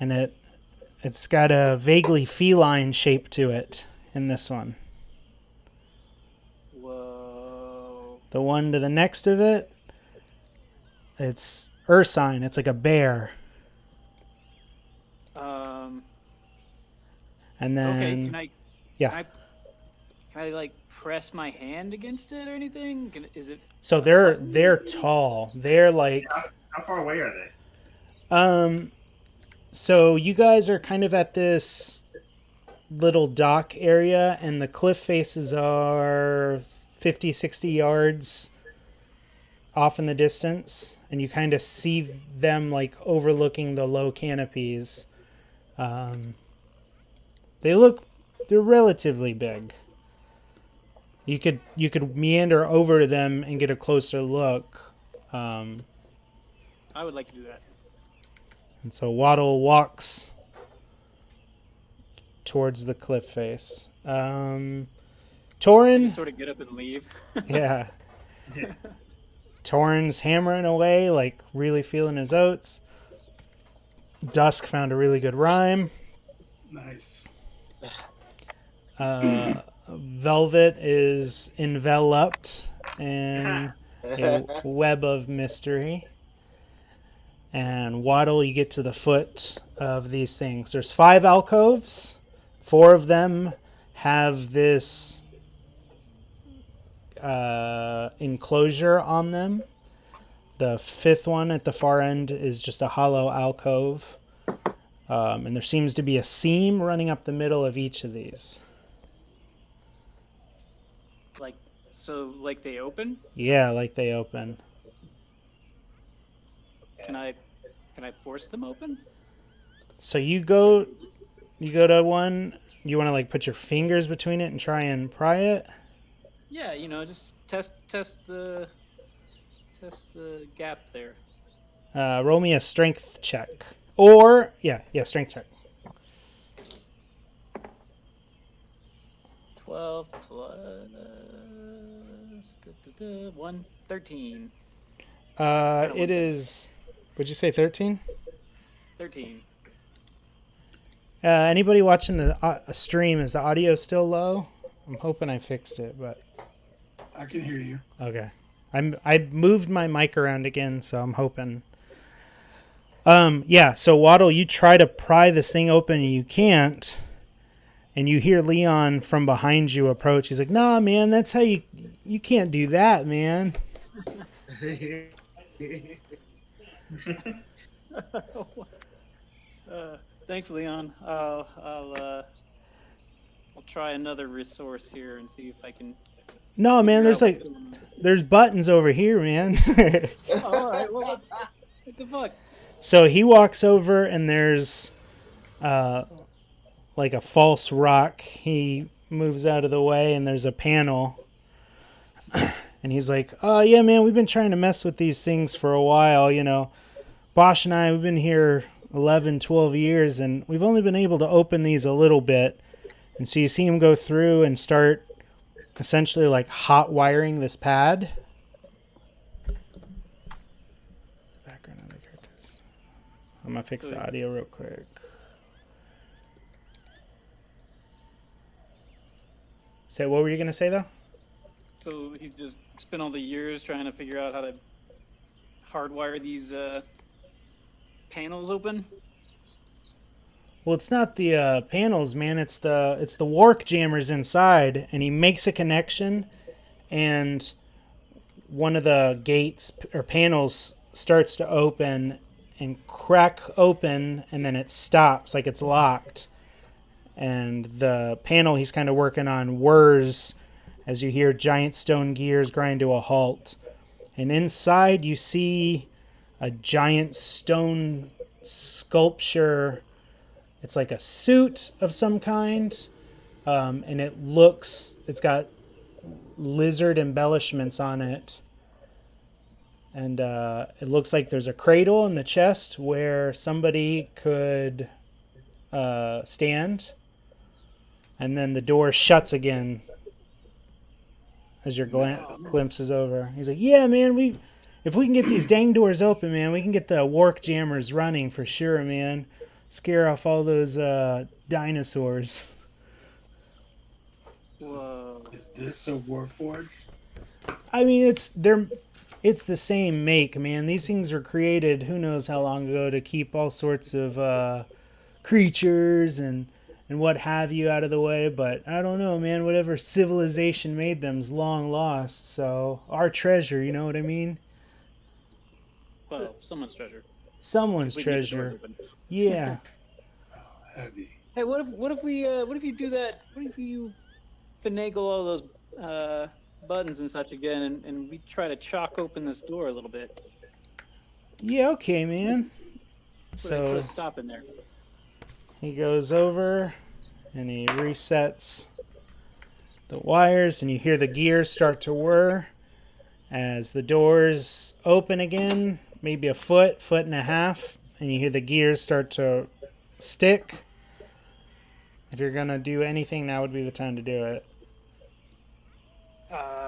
and it's got a vaguely feline shape to it in this one. Whoa. The one to the next of it, it's ursine. It's like a bear. And then Okay, can I yeah. Can I like press my hand against it or anything? Is it? So they're tall. They're like How far away are they? So you guys are kind of at this little dock area, and the cliff faces are 50, 60 yards off in the distance, and you kind of see them like overlooking the low canopies. They're relatively big. You could meander over to them and get a closer look. I would like to do that. And so Waddle walks towards the cliff face. I Torin, just sort of get up and leave. yeah. Torin's hammering away, like really feeling his oats. Dusk found a really good rhyme. Nice. Velvet is enveloped in a web of mystery. And Waddle, you get to the foot of these things. There's 5 alcoves. 4 of them have this enclosure on them. The 5th one at the far end is just a hollow alcove. And there seems to be a seam running up the middle of each of these. Like they open? Yeah, like they open. Can I force them open? So you go to one. You want to like put your fingers between it and try and pry it. Yeah, just test the gap there. Roll me a strength check. Or strength check. 12 plus 1, 13. It is. Would you say 13? 13. Anybody watching the stream? Is the audio still low? I'm hoping I fixed it, but I can hear you. okay. I moved my mic around again, so I'm hoping. So Waddle, you try to pry this thing open and you can't. And you hear Leon from behind you approach. He's like, "Nah, man, that's how you can't do that, man." Thanks, Leon. I'll try another resource here and see if I can. No, man, there's buttons over here, man. All right. Well, what the fuck? So he walks over and there's like a false rock. He moves out of the way and there's a panel. And he's like, "Oh, yeah, man, we've been trying to mess with these things for a while, Bosch and I, we've been here 11, 12 years, and we've only been able to open these a little bit." And so you see him go through and start essentially like hot wiring this pad. What's the background of the characters? I'm going to fix the audio real quick. So what were you going to say, though? So he's just spent all the years trying to figure out how to hardwire these panels open. Well, it's not the panels, man. It's the warp jammers inside, and he makes a connection, and one of the gates or panels starts to open and crack open, and then it stops like it's locked. And the panel he's kind of working on whirs as you hear giant stone gears grind to a halt. And inside you see a giant stone sculpture. It's like a suit of some kind. And it's got lizard embellishments on it. And it looks like there's a cradle in the chest where somebody could stand. And then the door shuts again as your glimpse is over. He's like, "Yeah, man, if we can get these dang doors open, man, we can get the warp jammers running for sure, man. Scare off all those dinosaurs." Whoa. Is this a Warforged? I mean, it's the same make, man. These things were created who knows how long ago to keep all sorts of creatures and what have you out of the way, but I don't know, man. Whatever civilization made them's long lost. So our treasure, you know what I mean? Well, someone's treasure. Someone's We can get the doors treasure. open. Yeah. Oh, heavy. Hey, what if you do that? What if you finagle all those buttons and such again, and we try to chalk open this door a little bit? Yeah, okay, man. Put a So stop in there. he goes over and he resets the wires, and you hear the gears start to whir as the doors open again, maybe a foot and a half, and you hear the gears start to stick. If you're gonna do anything, now would be the time to do it.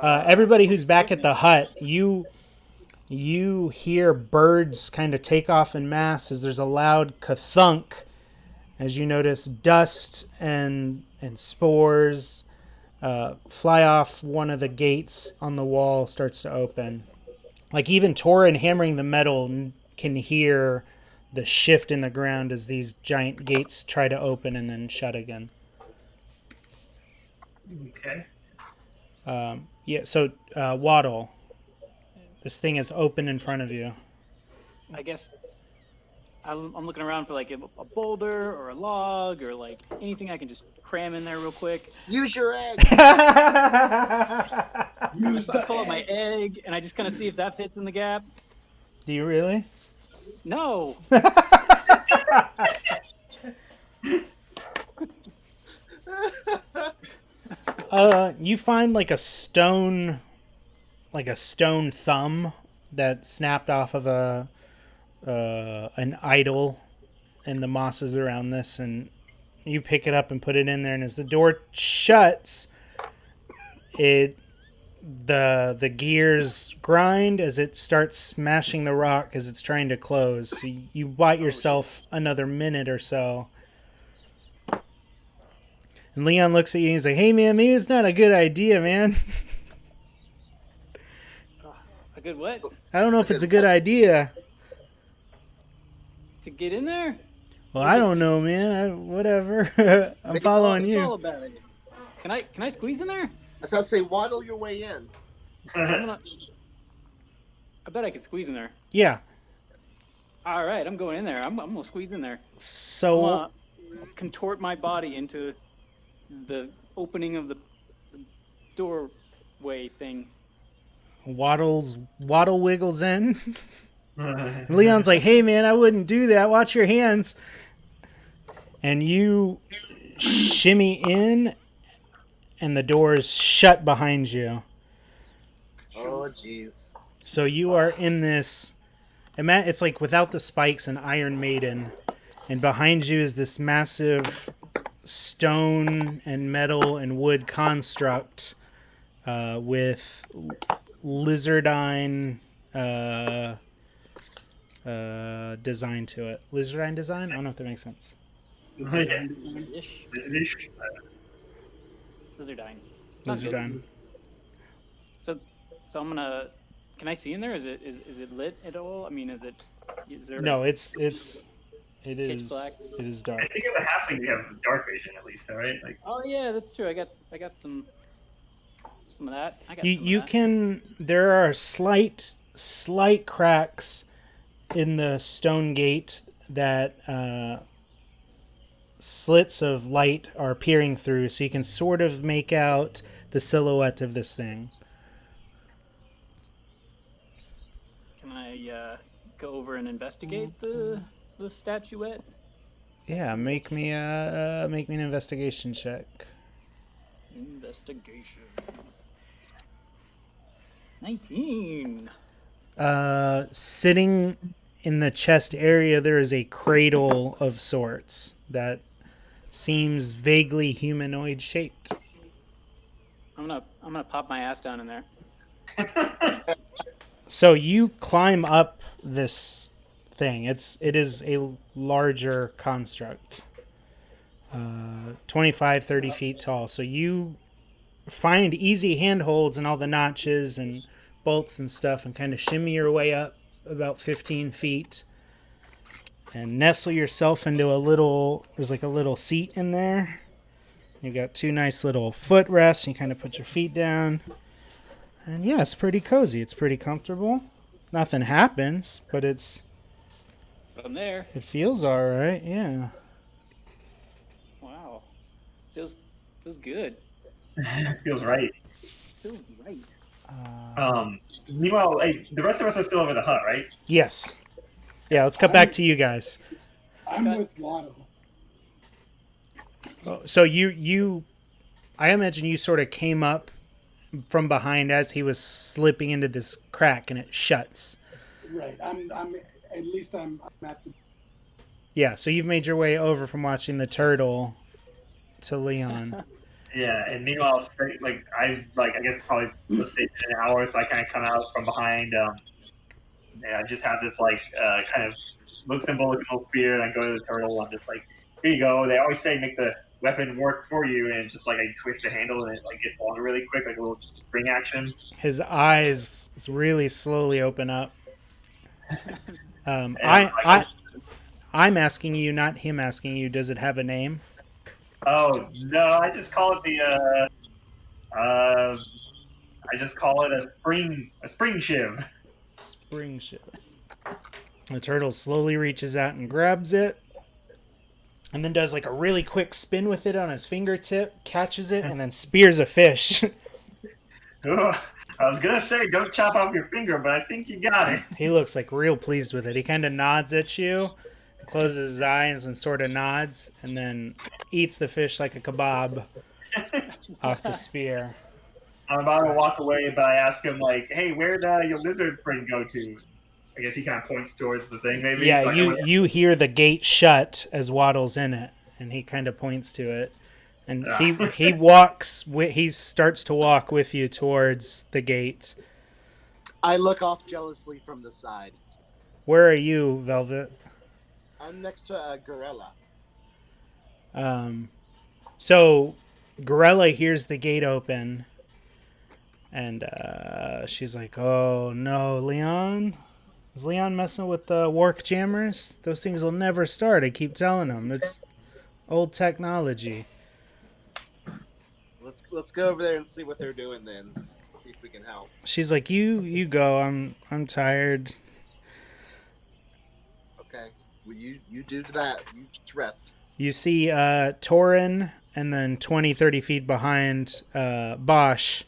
Everybody who's back at the hut, you hear birds kind of take off en masse as there's a loud ka-thunk as you notice dust and spores fly off one of the gates on the wall starts to open. Like even Torin hammering the metal can hear the shift in the ground as these giant gates try to open and then shut again. Okay. Yeah, so Waddle, this thing is open in front of you. I guess I'm looking around for like a boulder or a log or like anything I can just cram in there real quick. Use your egg. Use I the pull out my egg. egg and I just kind of see if that fits in the gap. Do you really? No. You find like a stone thumb that snapped off of an idol and the mosses around this, and you pick it up and put it in there, and as the door shuts, the gears grind as it starts smashing the rock as it's trying to close. So you bite yourself another minute or so. And Leon looks at you and he's like, hey man, maybe it's not a good idea, man. A good what? I don't know if it's a good idea. To get in there? Well, I don't know, man. Whatever. I'm following It's all you. about it. Can I squeeze in there? I was about to say, waddle your way in. I bet I could squeeze in there. Yeah. All right, I'm going in there. I'm gonna squeeze in there. So I'm gonna contort my body into the opening of the doorway thing. Waddle wiggles in. Leon's like, hey man, I wouldn't do that. Watch your hands. And you shimmy in, and the doors shut behind you. Oh, jeez. So you are in this. It's like without the spikes, an Iron Maiden, and behind you is this massive stone and metal and wood construct with lizardine design to it. Lizardine design? I don't know if that makes sense. Ish. Lizardine. Sounds good. Lizardine. So I'm gonna. Can I see in there? Is it lit at all? I mean, is there? No, it Pitch is black. it is I dark. think of a halfling, you have dark vision at least, all right? Like, Oh yeah, that's true. I got some of that. I got You some of you that. can there are slight cracks in the stone gate that slits of light are peering through, so you can sort of make out the silhouette of this thing. Can I go over and investigate the statuette? Yeah, make me an investigation check. Investigation. 19. Sitting in the chest area, there is a cradle of sorts that seems vaguely humanoid shaped. I'm gonna pop my ass down in there. So you climb up this thing. It is a larger construct, 25, 30 feet tall. So you find easy handholds and all the notches and bolts and stuff and kind of shimmy your way up about 15 feet and nestle yourself into there's like a little seat in there. You've got two nice little footrests. You kind of put your feet down. And yeah, it's pretty cozy. It's pretty comfortable. Nothing happens, but I'm there. it feels all right. Yeah. Feels good. Feels right. Feels right. Meanwhile, hey, the rest of us are still over the hut, right? Yes. Yeah, let's cut back to you guys. I'm Okay. with Waddle. So I imagine you sort of came up from behind as he was slipping into this crack, and it shuts. Right. I'm at least I'm at the. Yeah, so you've made your way over from watching the turtle to Leon. Yeah, and meanwhile, I guess probably let's say an hour, so I kind of come out from behind. And I just have this kind of look symbolic little spear, and I go to the turtle. I'm just like, here you go. They always say make the weapon work for you, and it's just like I twist the handle, and it like gets longer really quick, like a little spring action. His eyes really slowly open up. And I'm asking you, not him asking you. Does it have a name? oh no, I just call it I just call it a spring shiv. Spring shiv. The turtle slowly reaches out and grabs it, and then does like a really quick spin with it on his fingertip, catches it, and then spears a fish. Ooh, I was gonna say don't chop off your finger, but I think you got it. He looks like real pleased with it. He kind of nods at you, closes his eyes and sort of nods, and then eats the fish like a kebab off the spear. I'm about to walk away, but I ask him like, "Hey, where'd your lizard friend go to?" I guess he kind of points towards the thing, maybe. Yeah, so you hear the gate shut as Waddle's in it, and he kind of points to it, and he walks. He starts to walk with you towards the gate. I look off jealously from the side. Where are you, Velvet? I'm next to a gorilla. So Gorilla hears the gate open, and she's like, "Oh no, Leon! Is Leon messing with the Wark jammers? Those things will never start. I keep telling him it's old technology." Let's go over there and see what they're doing then. See if we can help. She's like, "You go. I'm tired." Okay. Well, you do that. You just rest. You see Torin, and then 20, 30 feet behind Bosch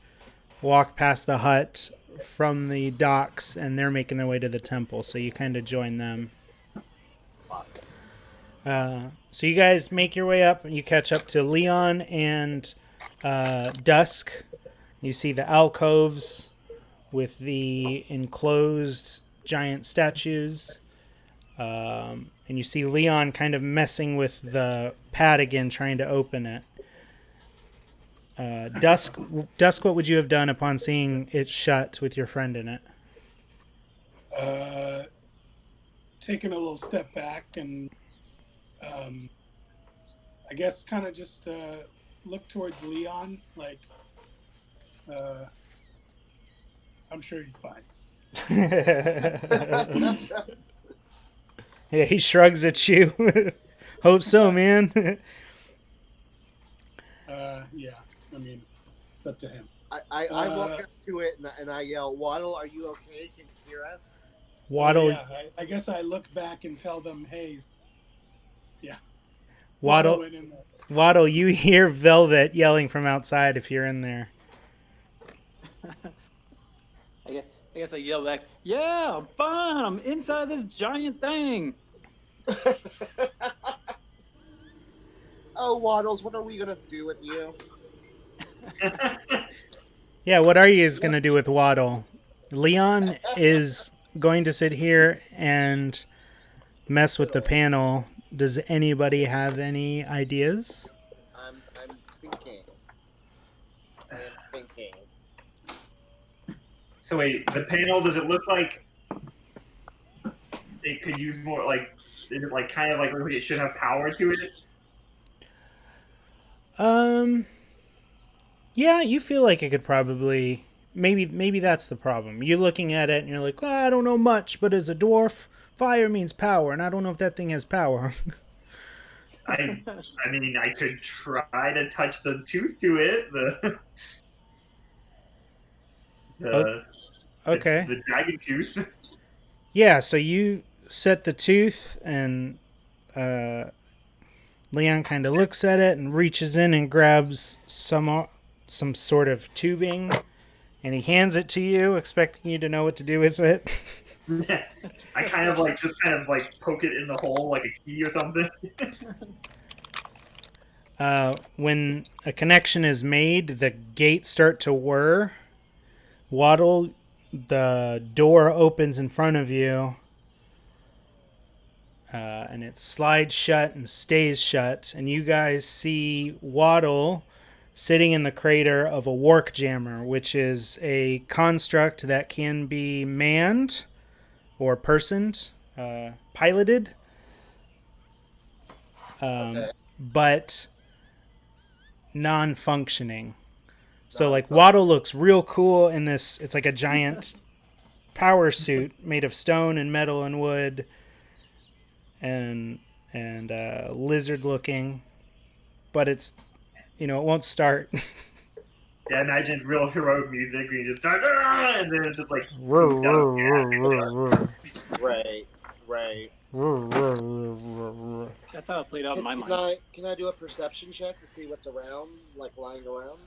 walk past the hut from the docks, and they're making their way to the temple, so you kind of join them. Awesome. So you guys make your way up, and you catch up to Leon and Dusk. You see the alcoves with the enclosed giant statues. And you see Leon kind of messing with the pad again, trying to open it. Dusk, what would you have done upon seeing it shut with your friend in it? Taking a little step back and I guess kind of just look towards Leon, like I'm sure he's fine. Yeah, he shrugs at you. Hope so, man. Yeah, I mean, it's up to him. I walk up to it and I yell, "Waddle, are you okay? Can you hear us?" Waddle. Yeah, I guess I look back and tell them, "Hey, yeah." Waddle. went in there. Waddle, you hear Velvet yelling from outside if you're in there. I guess I yell back, "Yeah, I'm fine. I'm inside this giant thing." Oh, Waddles, what are we gonna do with you? Yeah, what are you going to do with Waddle? Leon is going to sit here and mess with the panel. Does anybody have any ideas? I'm thinking. I am thinking. So wait, the panel, does it look like it could use more, like, is it like kind of like it should have power to it? Yeah, you feel like it could probably, maybe that's the problem. You're looking at it and you're like, well, I don't know much, but as a dwarf, fire means power, and I don't know if that thing has power. I mean, I could try to touch the tooth to it. Okay. The dragon tooth. Yeah, so you set the tooth, and Leon kind of looks at it and reaches in and grabs some sort of tubing, and he hands it to you, expecting you to know what to do with it. I kind of like poke it in the hole like a key or something. When a connection is made, the gates start to whir. Waddle, the door opens in front of you, and it slides shut and stays shut, and you guys see Waddle sitting in the crater of a wark jammer, which is a construct that can be manned or personed, piloted, but non-functioning. So like Waddle looks real cool in this. It's like a giant power suit made of stone and metal and wood, and lizard looking, but it's, it won't start. Yeah, imagine real heroic music, and you just and then it's just like Right. That's how it played out in my mind. Can I do a perception check to see what's around, like lying around?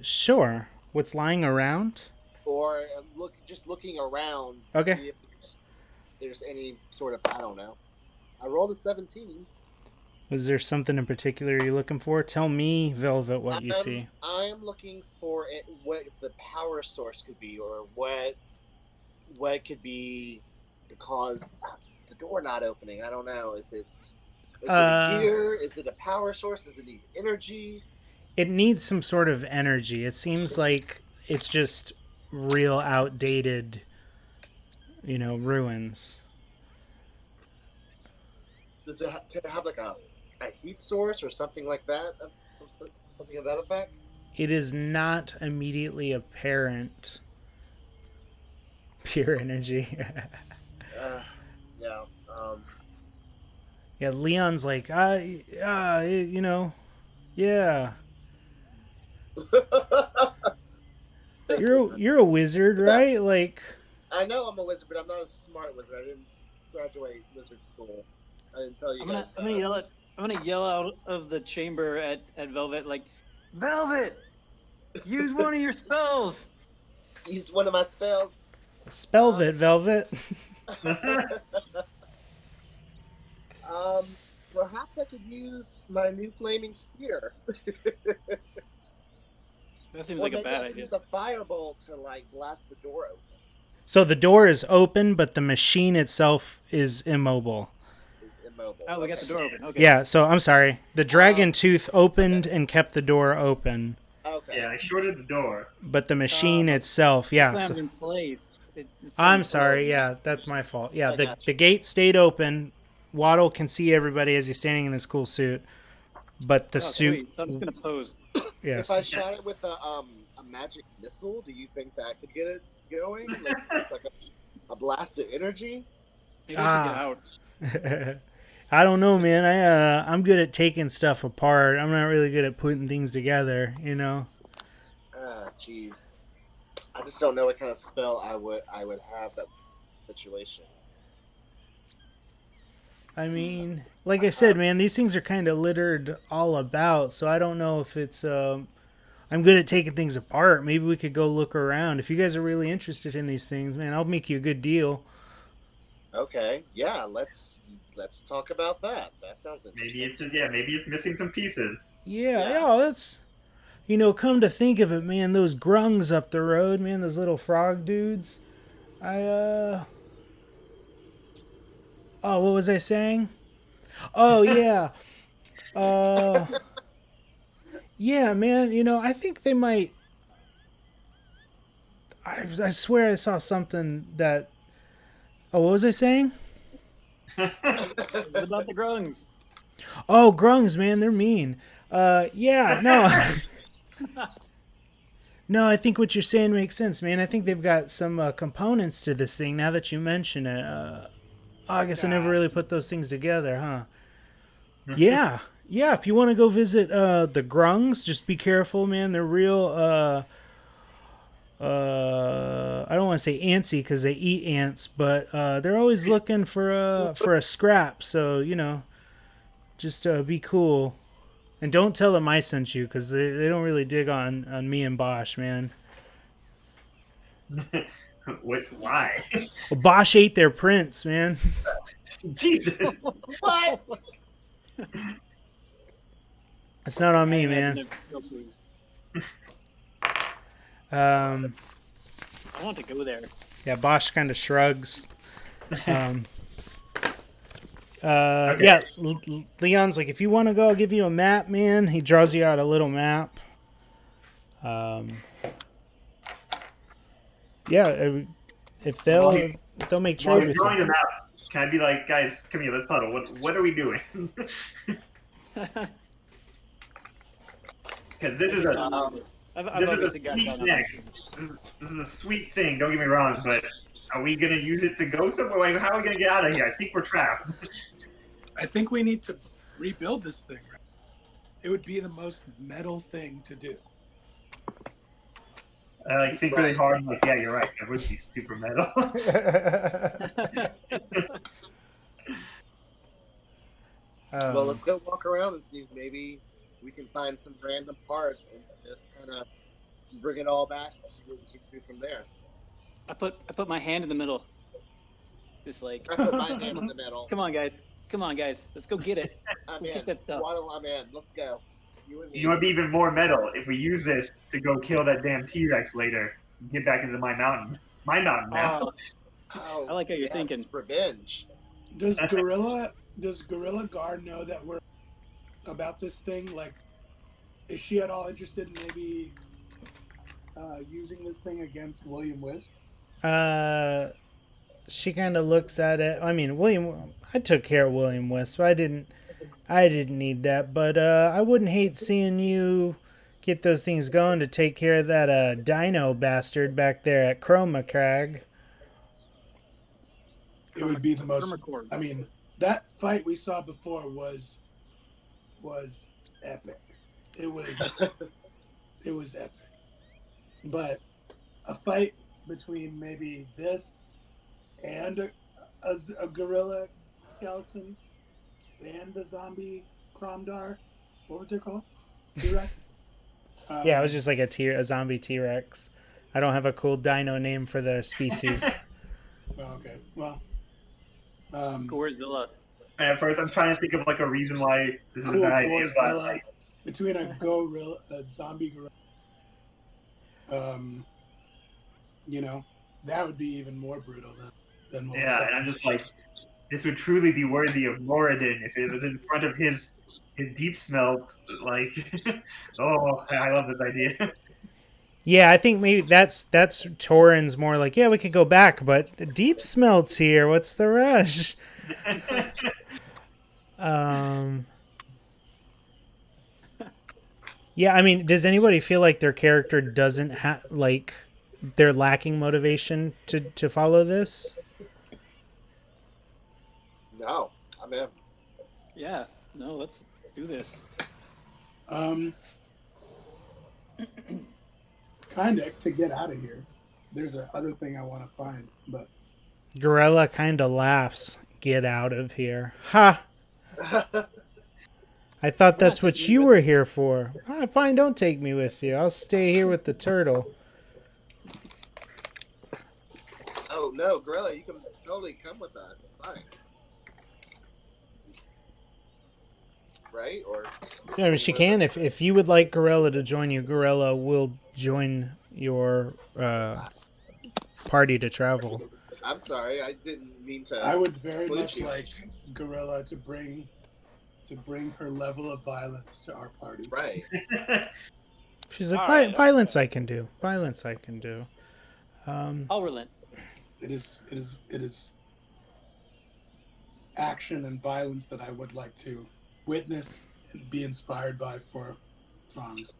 Sure. What's lying around? Or looking around. Okay. To see if there's any sort of, I don't know. I rolled a 17. Was there something in particular you're looking for? Tell me, Velvet, what you see. I'm looking for what the power source could be, or what could be because the door not opening. I don't know. Is it a gear? Is it a power source? Does it need energy? It needs some sort of energy. It seems like it's just real outdated, ruins. Can it have like a heat source or something like that? Something of that effect? It is not immediately apparent. Pure energy. Yeah. Yeah, Leon's like, yeah. You're a wizard, right? Like, I know I'm a wizard, but I'm not a smart wizard. I didn't graduate wizard school. I didn't tell you guys. I'm gonna yell out of the chamber at Velvet, like, Velvet, use one of your spells. Use one of my spells. Spellvit, Velvet. Perhaps I could use my new flaming spear. That seems like a bad idea. Use a firebolt to blast the door open. So the door is open, but the machine itself is immobile. Oh, we got the door open. Okay. Yeah, so I'm sorry. The dragon tooth opened and kept the door open. Okay. Yeah, I shorted the door. But the machine itself, yeah. It's not in place. I'm sorry. Yeah, that's my fault. Yeah, the gate stayed open. Waddle can see everybody as he's standing in this cool suit, but the suit. Sweet. So I'm just gonna pose. Yes. If I shot it with a magic missile, do you think that could get it going? Like a blast of energy? Maybe I should get out. I don't know, man. I'm good at taking stuff apart. I'm not really good at putting things together, Jeez. I just don't know what kind of spell I would have that situation. I mean, like I said, man, these things are kind of littered all about, so I don't know if it's I'm good at taking things apart. Maybe we could go look around. If you guys are really interested in these things, man, I'll make you a good deal. Okay. Yeah, let's talk about that. That sounds interesting. Maybe it's missing some pieces. Yeah, that's come to think of it, man, those grungs up the road, man, those little frog dudes. Oh, what was I saying? Oh, yeah. Yeah, man, I think they might. I swear I saw something that. Oh, what was I saying? What about the grungs? Oh, grungs, man, they're mean. Yeah, no. No, I think what you're saying makes sense, man. I think they've got some components to this thing now that you mention it. I guess I never really put those things together, huh? Yeah. If you want to go visit the grungs, just be careful, man. They're real. I don't want to say antsy because they eat ants, but they're always looking for a scrap. So Just be cool. And don't tell them I sent you, because they don't really dig on me and Bosch, man. Why? Well, Bosch ate their prints, man. Jesus. What? It's not on me, man. No, please. Um, I want to go there. yeah, Bosch kind of shrugs. Okay. Yeah, Leon's like, if you want to go, I'll give you a map, man. He draws you out a little map. Yeah, if they'll make While trade you're with drawing you. them out, can I be like, guys, come here, let's huddle. What are we doing? Because this is a I've this obviously is a got sweet that on neck. my This is a sweet thing. Don't get me wrong, but are we gonna use it to go somewhere? Like, how are we gonna get out of here? I think we're trapped. I think we need to rebuild this thing. Right? It would be the most metal thing to do. I like think really hard. I'm like, yeah, you're right. It would be super metal. Well, let's go walk around and see if maybe we can find some random parts and just kind of bring it all back and see what we can do from there. I put my hand in the middle. Just like, I put my hand in the middle. come on, guys. Let's go get it. I'm We'll in. get that stuff. I'm in. Let's go. You and me. You know, it'd be even more metal if we use this to go kill that damn T-Rex later. And get back into my mountain. My mountain now. Oh, I like how you're yes, thinking. Revenge. Does Gorilla Guard know that we're about this thing? Like, is she at all interested in maybe using this thing against William Wisp? She kind of looks at it. I mean, I took care of William Wisp. I didn't need that, but I wouldn't hate seeing you get those things going to take care of that dino bastard back there at Chroma Crag. It would be the most. Permacord. I mean, that fight we saw before was epic. It was epic. But a fight between maybe this and a gorilla skeleton and a zombie Cromdar, what would they call? T-Rex? Yeah, it was just like a zombie T-Rex. I don't have a cool dino name for the species. Okay. Well, Gorzilla. And at first, I'm trying to think of like a reason why this is a cool bad idea. But Gorzilla between a zombie gorilla. You know, that would be even more brutal than what yeah, and I'm just like, this would truly be worthy of Moradin if it was in front of his deep smelt. Like, oh, I love this idea. Yeah, I think maybe that's Torin's more like, yeah, we could go back, but Deep Smelt's here. What's the rush? Yeah, I mean, does anybody feel like their character doesn't have, like, they're lacking motivation to follow this? No, I'm in. Yeah. No, let's do this. Kinda to get out of here. There's a other thing I want to find, but Gorilla kind of laughs. Get out of here. Ha! I thought that's what you were here for. Ah, fine, don't take me with you. I'll stay here with the turtle. Oh no, Gorilla, you can totally come with us. It's fine. Right? Or I mean, she can. If you would like Gorilla to join you, Gorilla will join your party to travel. I'm sorry, I didn't mean to. I would very include much you. like Gorilla to bring her level of violence to our party. Right. She's like, All right, violence I can do. Violence I can do. I'll relent. It is action and violence that I would like to witness and be inspired by for songs.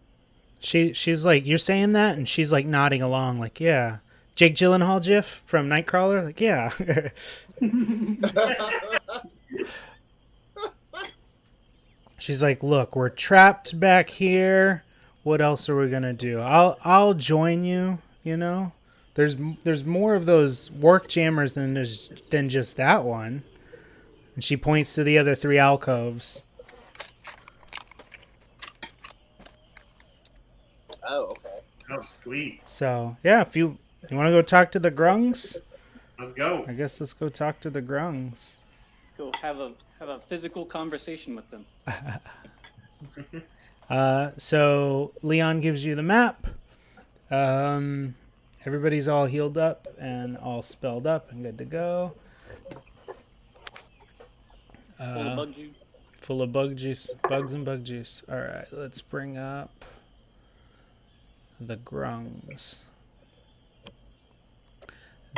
She's like, you're saying that? And she's like nodding along like, yeah. Jake Gyllenhaal gif from Nightcrawler? Like, yeah. She's like, look, we're trapped back here. What else are we gonna do? I'll join you, you know? There's more of those work jammers than just that one. And she points to the other 3 alcoves. Oh, okay. Oh, sweet. So yeah, if you want to go talk to the grungs, Let's go. I guess let's go talk to the grungs. Let's go have a physical conversation with them. So Leon gives you the map. Everybody's all healed up and all spelled up and good to go. Full of bug juice. Full of bug juice, bugs and bug juice. All right, let's bring up the grungs.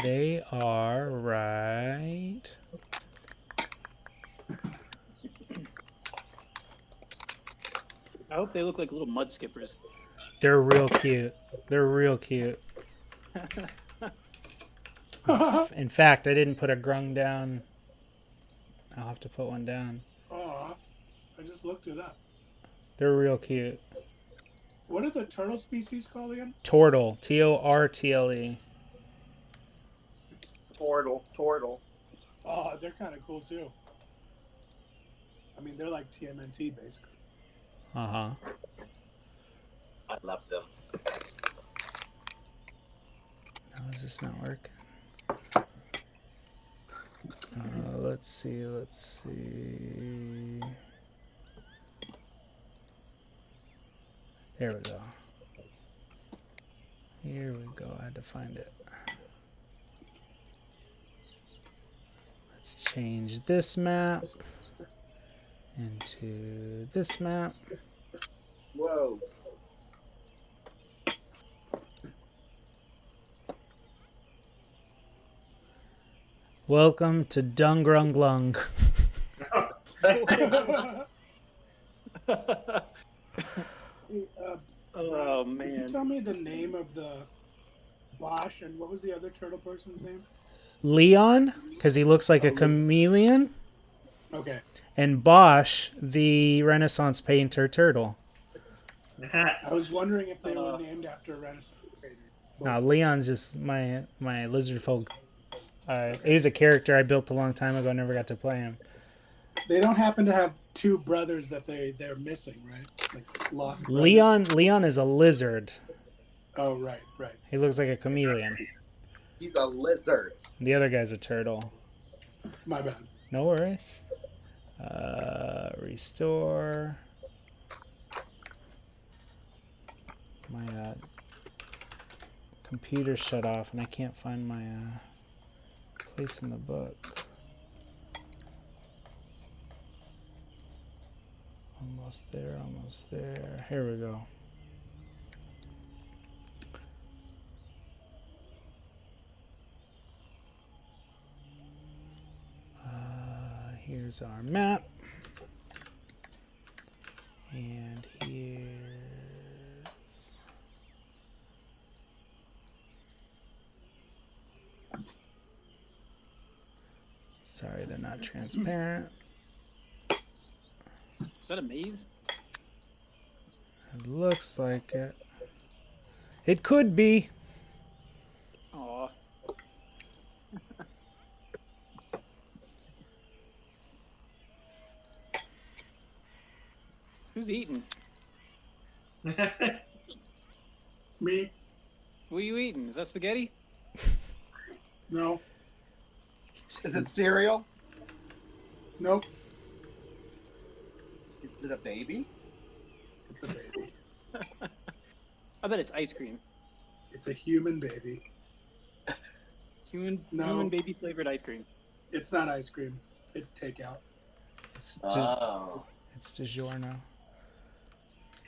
They are right. I hope they look like little mud skippers. They're real cute. They're real cute. In fact, I didn't put a grung down. I'll have to put one down. Oh, I just looked it up. They're real cute. What are the turtle species called again? Tortle. Tortle. Tortle. Oh, they're kind of cool too. I mean, they're like TMNT basically. Uh-huh. I love them. How is this not working? Let's see. There we go. Here we go. I had to find it. Let's change this map into this map. Whoa. Welcome to Dungrunglung. Hey, Oh Can you man. tell me the name of the Bosch and what was the other turtle person's name? Leon, because he looks like a chameleon. Okay. And Bosch, the Renaissance painter turtle. I was wondering if they were named after a Renaissance painter. No, Leon's just my lizard folk. He was a character I built a long time ago. Never got to play him. They don't happen to have two brothers that they're missing, right? Like lost brothers? Leon is a lizard. Oh, right. He looks like a chameleon. He's a lizard. The other guy's a turtle. My bad. No worries. Restore. My computer shut off and I can't find my place in the book. Almost there. Here we go. Here's our map. And here's... Sorry, they're not transparent. Is that a maze? It looks like it. It could be. Aw. Who's eating? Me? What are you eating? Is that spaghetti? No. Is it cereal? Nope. Is it a baby? It's a baby. I bet it's ice cream. It's a human baby. Human No. baby flavored ice cream. It's not ice cream. It's takeout. It's Oh. it's DiGiorno.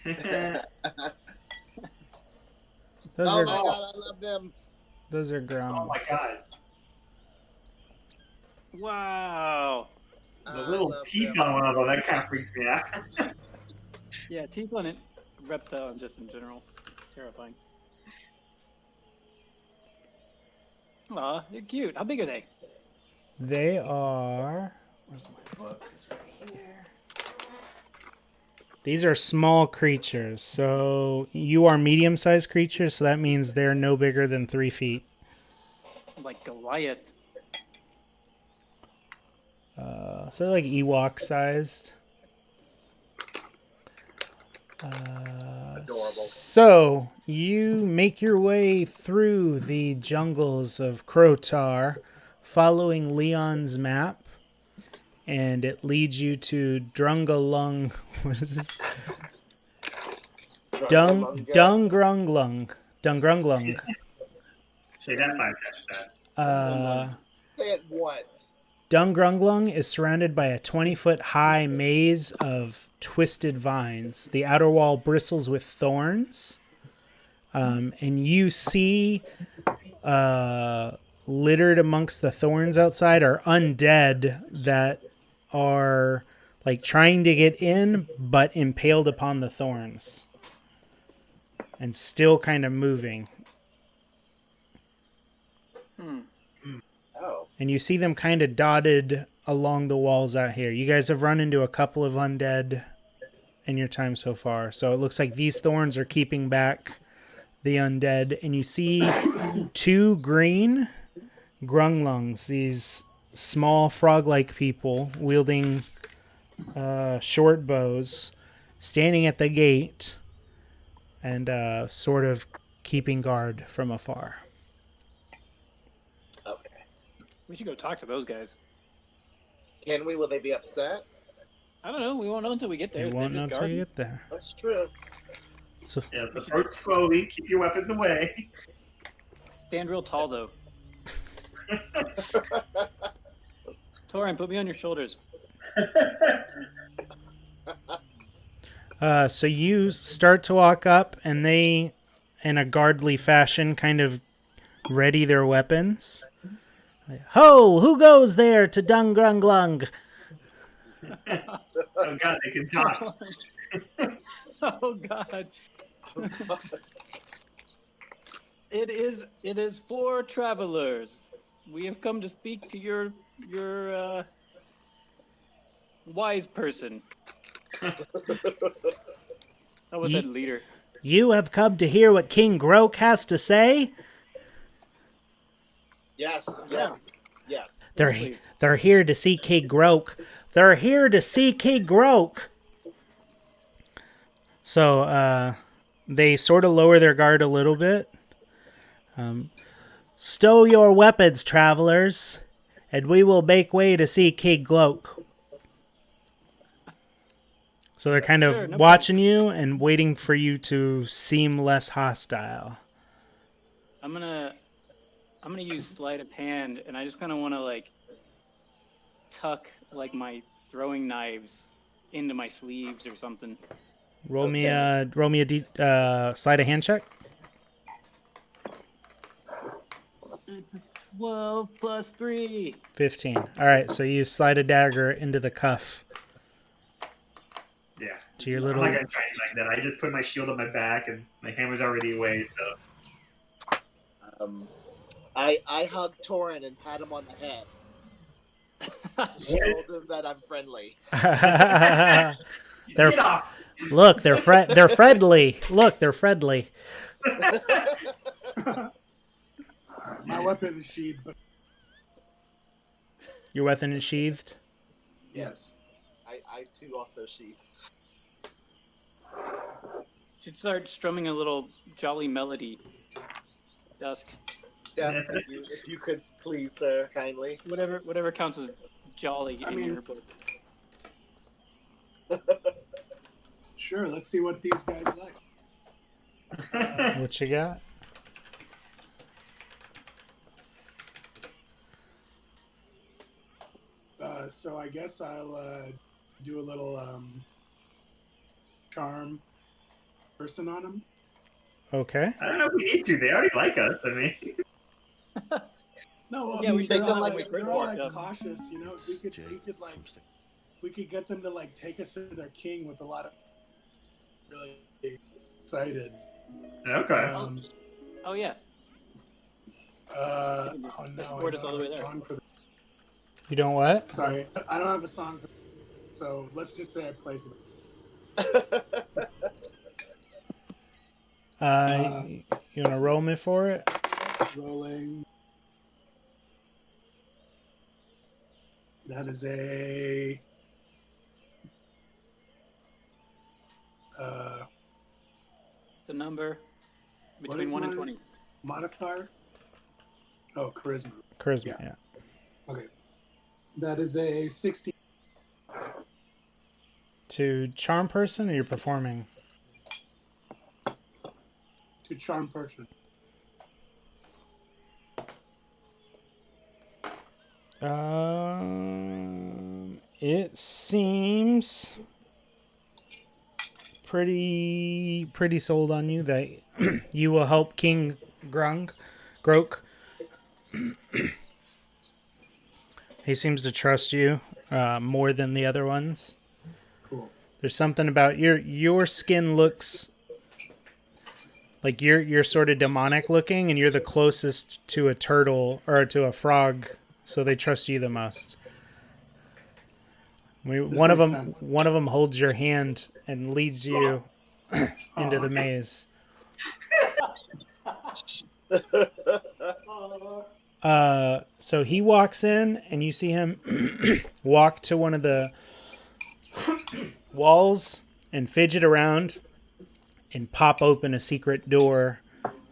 Those Oh are my god, I love them. those are grums. Oh my god. Wow. The I little love teeth them. on one of them, that kind of freaks me out. Yeah, teeth on it. Reptile just in general. Terrifying. Aw, they're cute. How big are they? They are. Where's my book? It's right here. These are small creatures. So you are medium-sized creatures. So that means they're no bigger than 3 feet. Like Goliath. So they're like Ewok-sized. adorable. So you make your way through the jungles of Krotar, following Leon's map, and it leads you to Drungalung. What is this? Dungrunglung. Dungrunglung. Say that 5 times fast. Say it once. Dungrunglung is surrounded by a 20-foot high maze of twisted vines. The outer wall bristles with thorns. And you see littered amongst the thorns outside are undead that are like trying to get in but impaled upon the thorns and still kind of moving. Oh. And you see them kind of dotted along the walls out here. You guys have run into a couple of undead in your time so far. So it looks like these thorns are keeping back the undead. And you see 2 green grunglungs, these small frog-like people wielding short bows, standing at the gate and sort of keeping guard from afar. Okay. We should go talk to those guys. Can we? Will they be upset? I don't know. We won't know until we get there. You They're won't know just until you guarding. get there. That's true. So Yeah, approach slowly. Keep your weapons away. Stand real tall, though. Torin, put me on your shoulders. So you start to walk up, and they, in a guardly fashion, kind of ready their weapons. Ho! Who goes there to Dungrunglung? Oh god, they can talk. Oh God! It is for travelers. We have come to speak to your wise person. That was that leader. You have come to hear what King Grok has to say? Yes. They're here to see King Grok. They're here to see King Grok. So they sort of lower their guard a little bit. Stow your weapons, travelers, and we will make way to see King Grok. So they're kind of watching you and waiting for you to seem less hostile. I'm gonna use sleight of hand, and I just kind of want to like tuck like my throwing knives into my sleeves or something. Roll me a sleight of hand check. It's a 12 plus 3. 15. All right, so you slide a dagger into the cuff. Yeah. To your I'm little. not gonna try it like that. I just put my shield on my back and my hammer's already away, so. I hug Torin and pat him on the head to show them that I'm friendly. Get off! Look, they're friendly. Look, they're friendly. My weapon is sheathed, but Your weapon is sheathed? yes. I too also sheath. Should start strumming a little jolly melody. Dusk. Yes, if you could please, sir, kindly. Whatever counts as jolly in your book. Sure, let's see what these guys like. What you got? So I guess I'll do a little charm person on them. Okay. I don't know if we need to. They already like us. I mean. No, I Yeah, mean, we should they're make them all like like, a they're all brick like walk. cautious, you know. We could get them to like take us to their king with a lot of really excited. Okay. Oh yeah. Oh no, Escort us all the way there. You don't what? Sorry, I don't have a song for so let's just say I place it. You want to roll me for it? Rolling. That is a It's a number What between is 1 and my 20. modifier? Oh, charisma. Charisma, yeah. Okay. That is a 16. To charm person, or you're performing? To charm person. It seems pretty sold on you that you will help King Grok. He seems to trust you more than the other ones. Cool. There's something about your skin looks like you're sort of demonic looking, and you're the closest to a turtle or to a frog, so they trust you the most. One of them holds your hand and leads you into the maze. So he walks in, and you see him walk to one of the walls and fidget around and pop open a secret door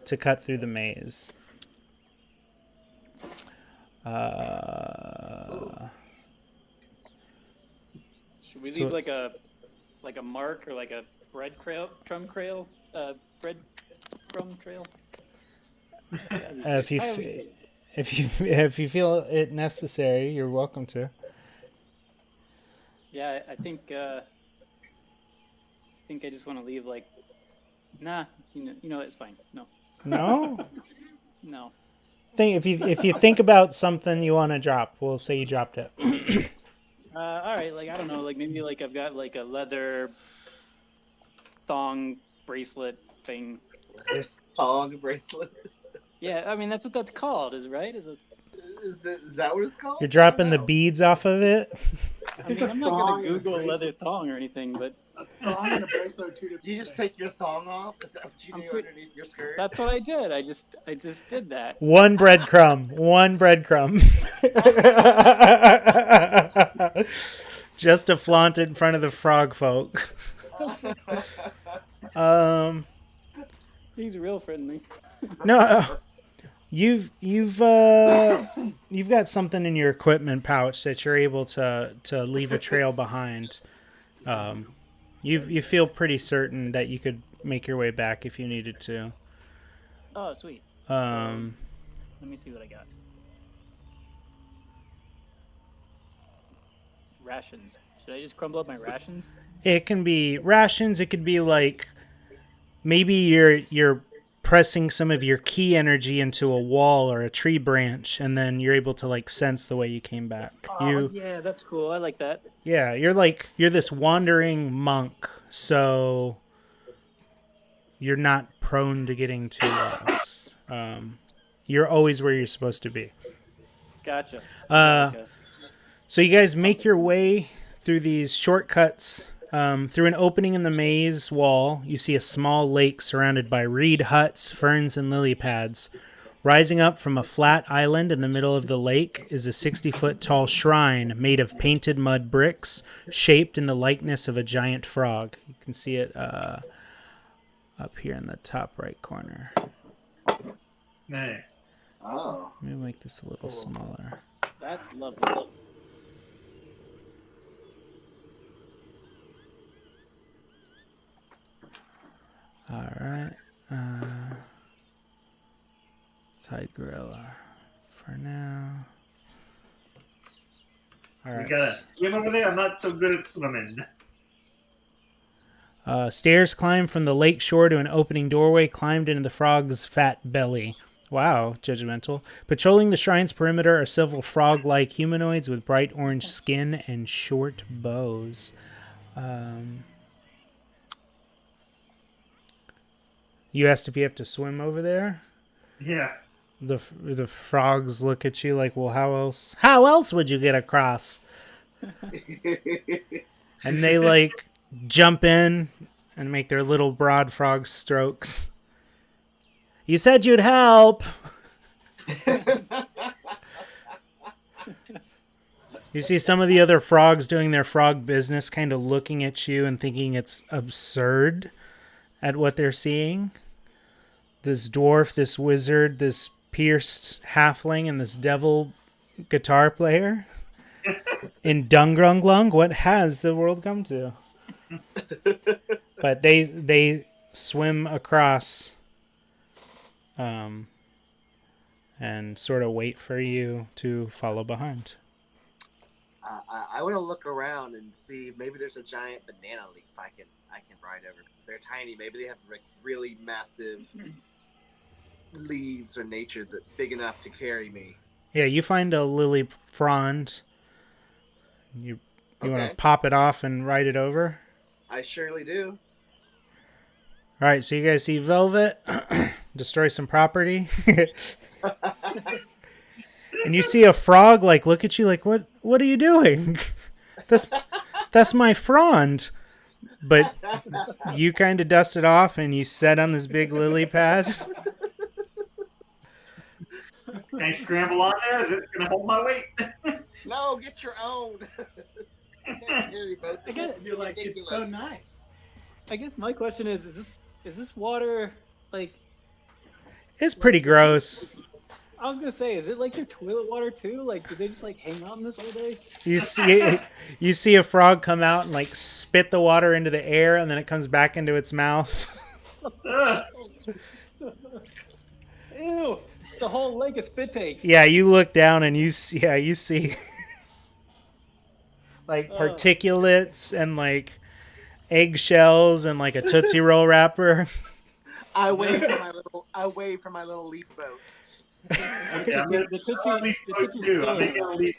to cut through the maze. Should we leave like a mark or like a breadcrumb trail? If you feel it necessary, you're welcome to. Yeah, I think I just want to leave like, nah, you know, it's fine. No. No? No. If you think about something you want to drop, we'll say you dropped it. All right, like I don't know, like maybe like I've got like a leather thong bracelet thing. Thong bracelet. Yeah, I mean that's what that's called, is right? Is that what it's called? You're dropping the beads off of it. I mean, I'm not gonna Google leather thong or anything, but a thong and a bracelet are two different. Do you just take your thong off? Is that what you do underneath your skirt? That's what I did. I just did that. One breadcrumb. Just to flaunt it in front of the frog folk. He's real friendly. No, you've got something in your equipment pouch that you're able to leave a trail behind. You feel pretty certain that you could make your way back if you needed to. Oh, sweet. Let me see what I got. Rations. Should I just crumble up my rations? It can be rations. It could be like maybe you're pressing some of your key energy into a wall or a tree branch, and then you're able to like sense the way you came back. Yeah, that's cool. I like that. Yeah, you're this wandering monk, so you're not prone to getting too lost. You're always where you're supposed to be. Gotcha. So you guys make your way through these shortcuts. Through an opening in the maze wall, you see a small lake surrounded by reed huts, ferns, and lily pads. Rising up from a flat island in the middle of the lake is a 60-foot-tall shrine made of painted mud bricks, shaped in the likeness of a giant frog. You can see it up here in the top right corner. Hey. Oh. Let me make this a little smaller. That's lovely. All right. Let's hide gorilla for now. All right. We gotta swim over there. I'm not so good at swimming. Stairs climb from the lake shore to an opening doorway climbed into the frog's fat belly. Wow, judgmental. Patrolling the shrine's perimeter are several frog-like humanoids with bright orange skin and short bows. You asked if you have to swim over there? Yeah. The frogs look at you like, well, how else would you get across? And they like jump in and make their little broad frog strokes. You said you'd help. You see some of the other frogs doing their frog business, kind of looking at you and thinking it's absurd. at what they're seeing. This dwarf, this wizard, this pierced halfling, and this devil guitar player. In Dungrunglung, what has the world come to? But they swim across and sort of wait for you to follow behind. I want to look around and see maybe there's a giant banana leaf I can ride over because they're tiny. Maybe they have like really massive leaves or nature that big enough to carry me. Yeah, you find a lily frond. You want Okay. to pop it off and ride it over? I surely do. All right, so you guys see Velvet destroy some property. And you see a frog like look at you like, what are you doing? That's my frond. But you kind of dust it off and you set on this big lily pad. Can I scramble on there? Is it going to hold my weight? No, get your own. You're like, it's so nice. I guess my question is this water like? It's pretty gross. I was gonna say, is it like their toilet water too? Like, do they just like hang out in this all day? You see a frog come out and like spit the water into the air, and then it comes back into its mouth. Ew! It's a whole lake of spit takes. Yeah, you look down and you see like particulates and like eggshells and like a Tootsie Roll wrapper. I wave for my little leaf boat. Yeah, The Tootsie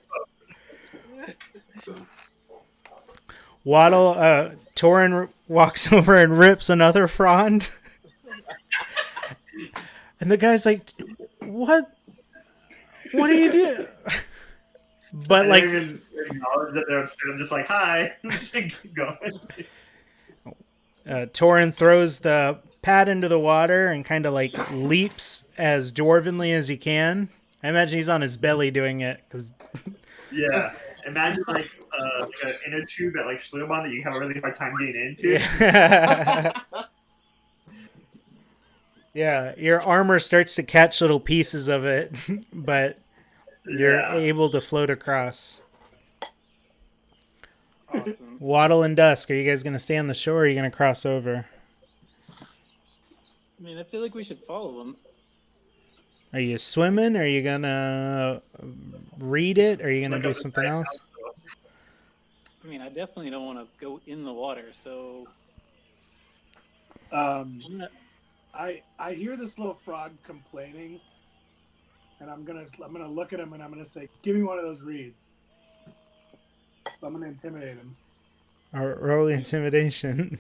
Waddle, Torin walks over and rips another frond. And the guy's like, what are you doing? But I like, don't even acknowledge that they're upset. I'm just like, hi. Just keep going. Torin throws the pad into the water and kind of like leaps as dwarvenly as he can. I imagine he's on his belly doing it because. Yeah, imagine like an inner tube at like Schlitterbahn that you have a really hard time getting into. Yeah, your armor starts to catch little pieces of it, but you're able to float across. Awesome. Waddle and Dusk, are you guys going to stay on the shore or are you going to cross over? I mean, I feel like we should follow them. Are you swimming? Are you going to read it? Are you going to do something else? I mean, I definitely don't want to go in the water, so. I hear this little frog complaining, and I'm gonna look at him and I'm gonna say, "Give me one of those reeds." So I'm gonna intimidate him. Roll intimidation.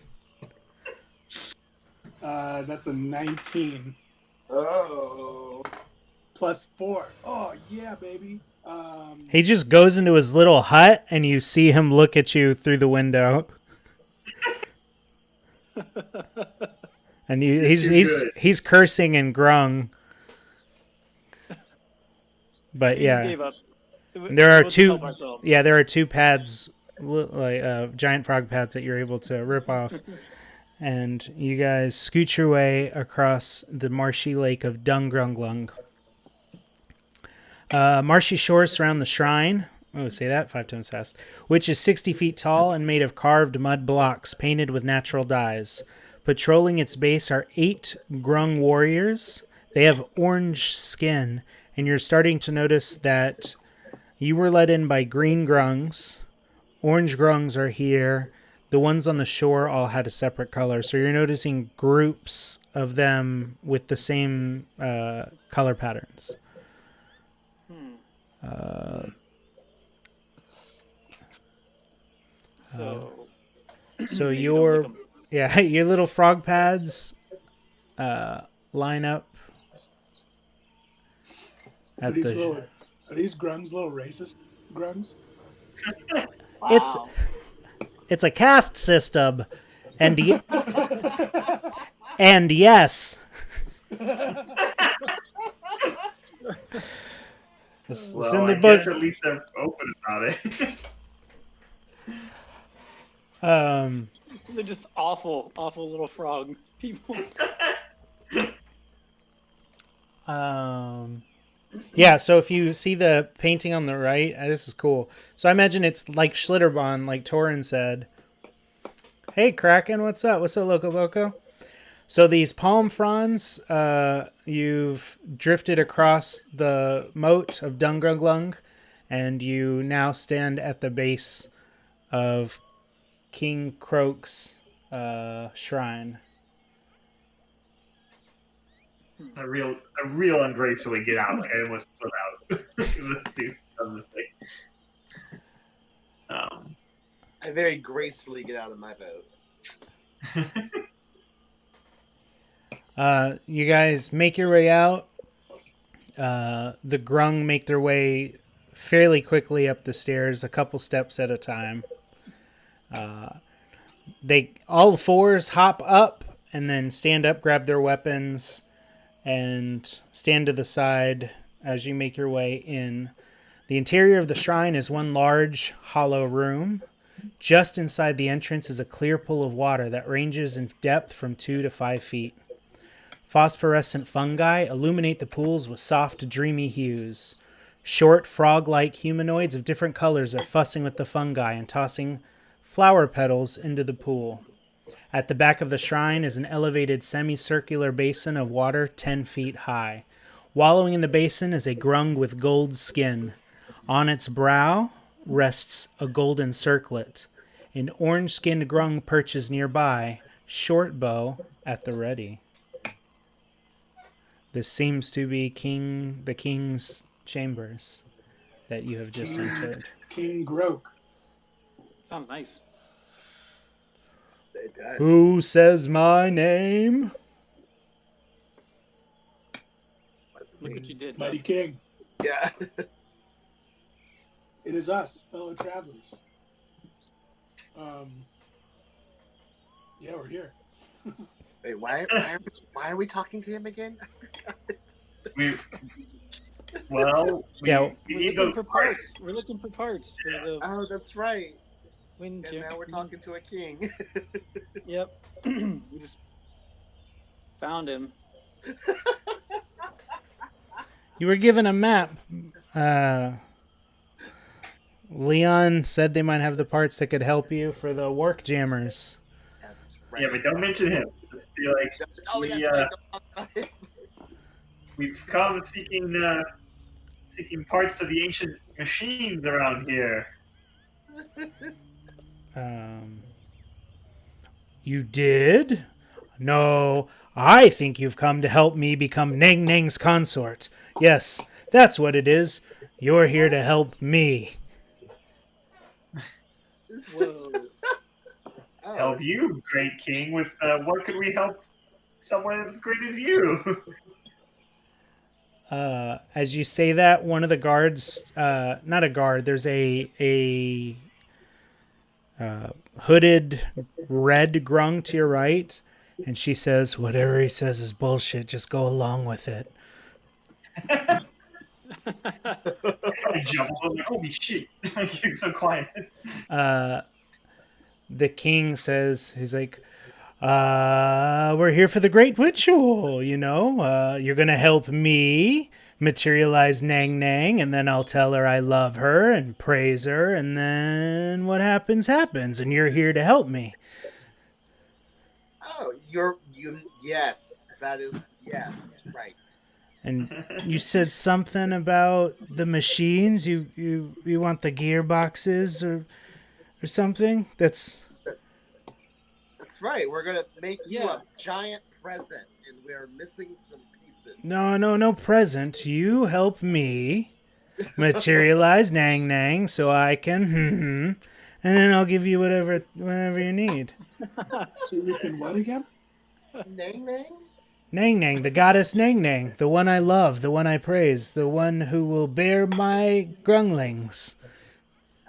That's a 19. Oh. +4. Oh yeah, baby. He just goes into his little hut and you see him look at you through the window. And he's cursing in Grung. But We just yeah. gave up. So There are we'll two help ourselves. Yeah, there are two pads like giant frog pads that you're able to rip off. And you guys scoot your way across the marshy lake of Dungrunglung. Marshy shores surround the shrine. Oh, say that 5 times fast. Which is 60 feet tall and made of carved mud blocks painted with natural dyes. Patrolling its base are 8 Grung warriors. They have orange skin, and you're starting to notice that you were let in by green Grungs. Orange Grungs are here. The ones on the shore all had a separate color, so you're noticing groups of them with the same color patterns. So your your little frog pads line up at the. Are these grungs little racist grungs? Wow. It's a caste system, and and yes. It's Well, in the I book. guess at least they're open about it. They're just awful, awful little frog people. Yeah, so if you see the painting on the right, this is cool. So I imagine it's like Schlitterbahn, like Torin said. Hey, Kraken, what's up? What's up, Loco Boco? So these palm fronds, you've drifted across the moat of Dungrunglung, and you now stand at the base of King Croak's shrine. I real ungracefully get out. Like I almost flip out. This dude does this thing. I very gracefully get out of my boat. You guys make your way out. The Grung make their way fairly quickly up the stairs, a couple steps at a time. They all fours hop up and then stand up, grab their weapons, and stand to the side as you make your way in. The interior of the shrine is one large, hollow room. Just inside the entrance is a clear pool of water that ranges in depth from 2 to 5 feet. Phosphorescent fungi illuminate the pools with soft, dreamy hues. Short, frog-like humanoids of different colors are fussing with the fungi and tossing flower petals into the pool. At the back of the shrine is an elevated semicircular basin of water 10 feet high. Wallowing in the basin is a grung with gold skin. On its brow rests a golden circlet. An orange-skinned grung perches nearby, short bow at the ready. This seems to be the king's chambers that you have just entered. King Groak. Sounds nice. It does. Who says my name? Look what you did. Mighty Dustin. King. Yeah. It is us, fellow travelers. Yeah, we're here. Wait, why are we talking to him again? We need We're looking those for parts. parts. We're looking for parts for the Oh, that's right. wind And now we're talking to a king. Yep. We just found him. You were given a map. Leon said they might have the parts that could help you for the work jammers. That's right. Yeah, but don't mention him. Just be like, Oh, that's right. Don't talk about it. we've come seeking parts of the ancient machines around here. You did? No, I think you've come to help me become Nang Nang's consort. Yes, that's what it is. You're here to help me. Whoa. Oh, Help you, great king, with what could we help someone as great as you? As you say that, one of the guards, not a guard, there's a hooded red grung to your right, and she says, whatever he says is bullshit, just go along with it. I jump over, like, holy shit. You're so quiet. The king says, he's like, we're here for the great ritual, you know. You're going to help me materialize Nang Nang, and then I'll tell her I love her and praise her, and then what happens, and you're here to help me. oh, yes, that is, yeah, right. And you said something about the machines. You want the gearboxes or something? That's right. We're gonna make you Yeah. a giant present, and we're missing some pieces. no present. You help me materialize Nang Nang so I can and then I'll give you whatever you need. So you can what again? Nang Nang? Nang Nang, the goddess Nang Nang, the one I love, the one I praise, the one who will bear my grunglings.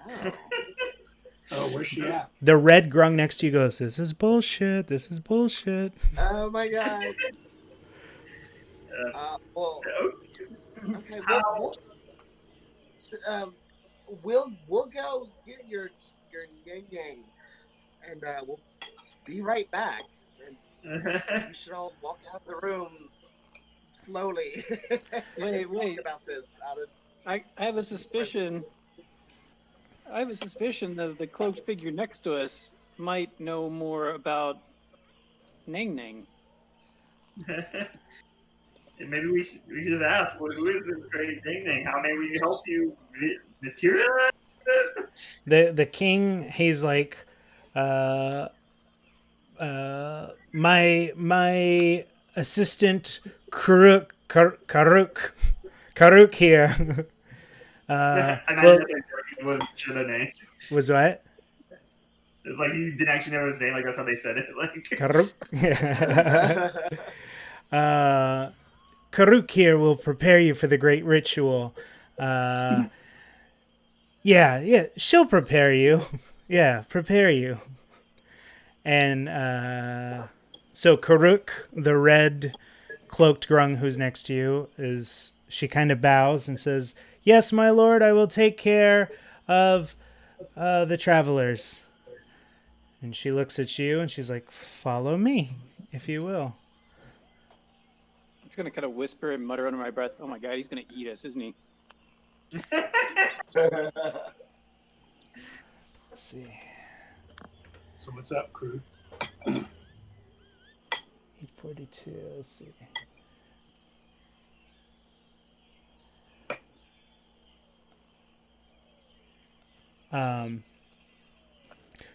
Oh. Oh, where's she at? The red grung next to you goes, this is bullshit. Oh my god. Well, okay. We'll go get your yang yang, and be right back. And you should all walk out of the room slowly. Wait, and wait. talk about this out of I have a suspicion. I have a suspicion that the cloaked figure next to us might know more about Nang Nang. Maybe we should just ask, who is this great thing? How may we help you materialize it? The king, he's like, my assistant Karuk here. I imagine Well, that he wasn't sure the name. was what? It's like you didn't actually know his name, like that's how they said it. Like Karuk. Karuk here will prepare you for the great ritual. Yeah, she'll prepare you. Yeah, prepare you. And so Karuk, the red cloaked grung who's next to you, she kind of bows and says, "Yes, my lord, I will take care of the travelers." And she looks at you and she's like, "Follow me, if you will." I'm just gonna kind of whisper and mutter under my breath, "Oh my god, he's gonna eat us, isn't he?" Let's see. So what's up, crew? 842, let's see.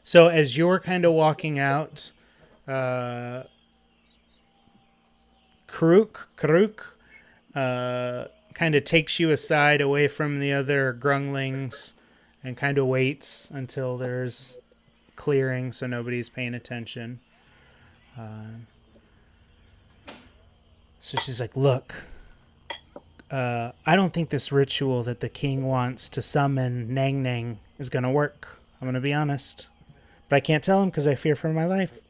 So as you're kind of walking out, Karuk, kind of takes you aside away from the other grunglings and kind of waits until there's clearing so nobody's paying attention. So she's like, "Look, I don't think this ritual that the king wants to summon Nang Nang is going to work. I'm going to be honest. But I can't tell him because I fear for my life."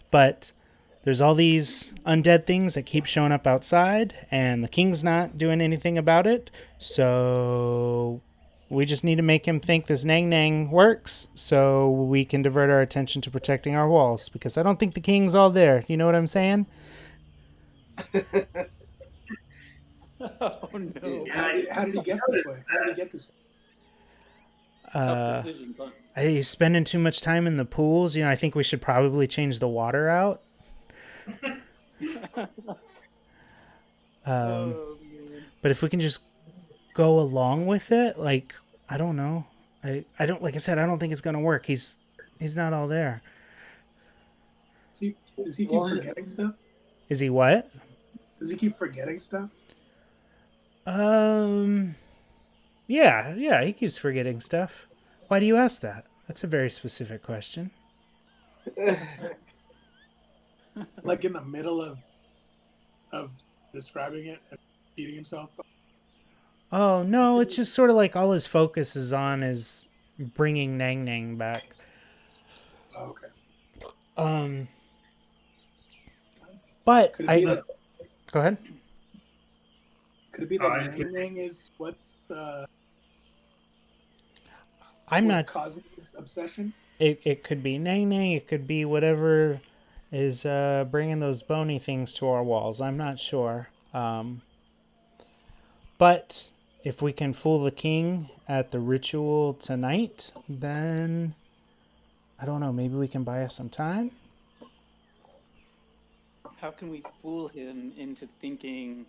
But there's all these undead things that keep showing up outside, and the king's not doing anything about it. So we just need to make him think this Nang Nang works so we can divert our attention to protecting our walls, because I don't think the king's all there. You know what I'm saying? Oh no! How did he get this way? How did he get this way? Tough decision, Clint. He's spending too much time in the pools. You know, I think we should probably change the water out. Oh man. But if we can just go along with it, like, I don't know. I don't, like I said, I don't think it's gonna work. He's not all there. Does he keep forgetting stuff? Is he what? Does he keep forgetting stuff? Yeah, he keeps forgetting stuff. Why do you ask that? That's a very specific question. Like in the middle of describing it and beating himself up? Oh, no, it's just sort of like all his focus is on is bringing Nang Nang back. Oh, okay. But Could it be go ahead. Could it be that Nang Nang is what's causing this obsession? It could be Nang Nang. It could be whatever is bringing those bony things to our walls. I'm not sure. But if we can fool the king at the ritual tonight, then I don't know. Maybe we can buy us some time. How can we fool him into thinking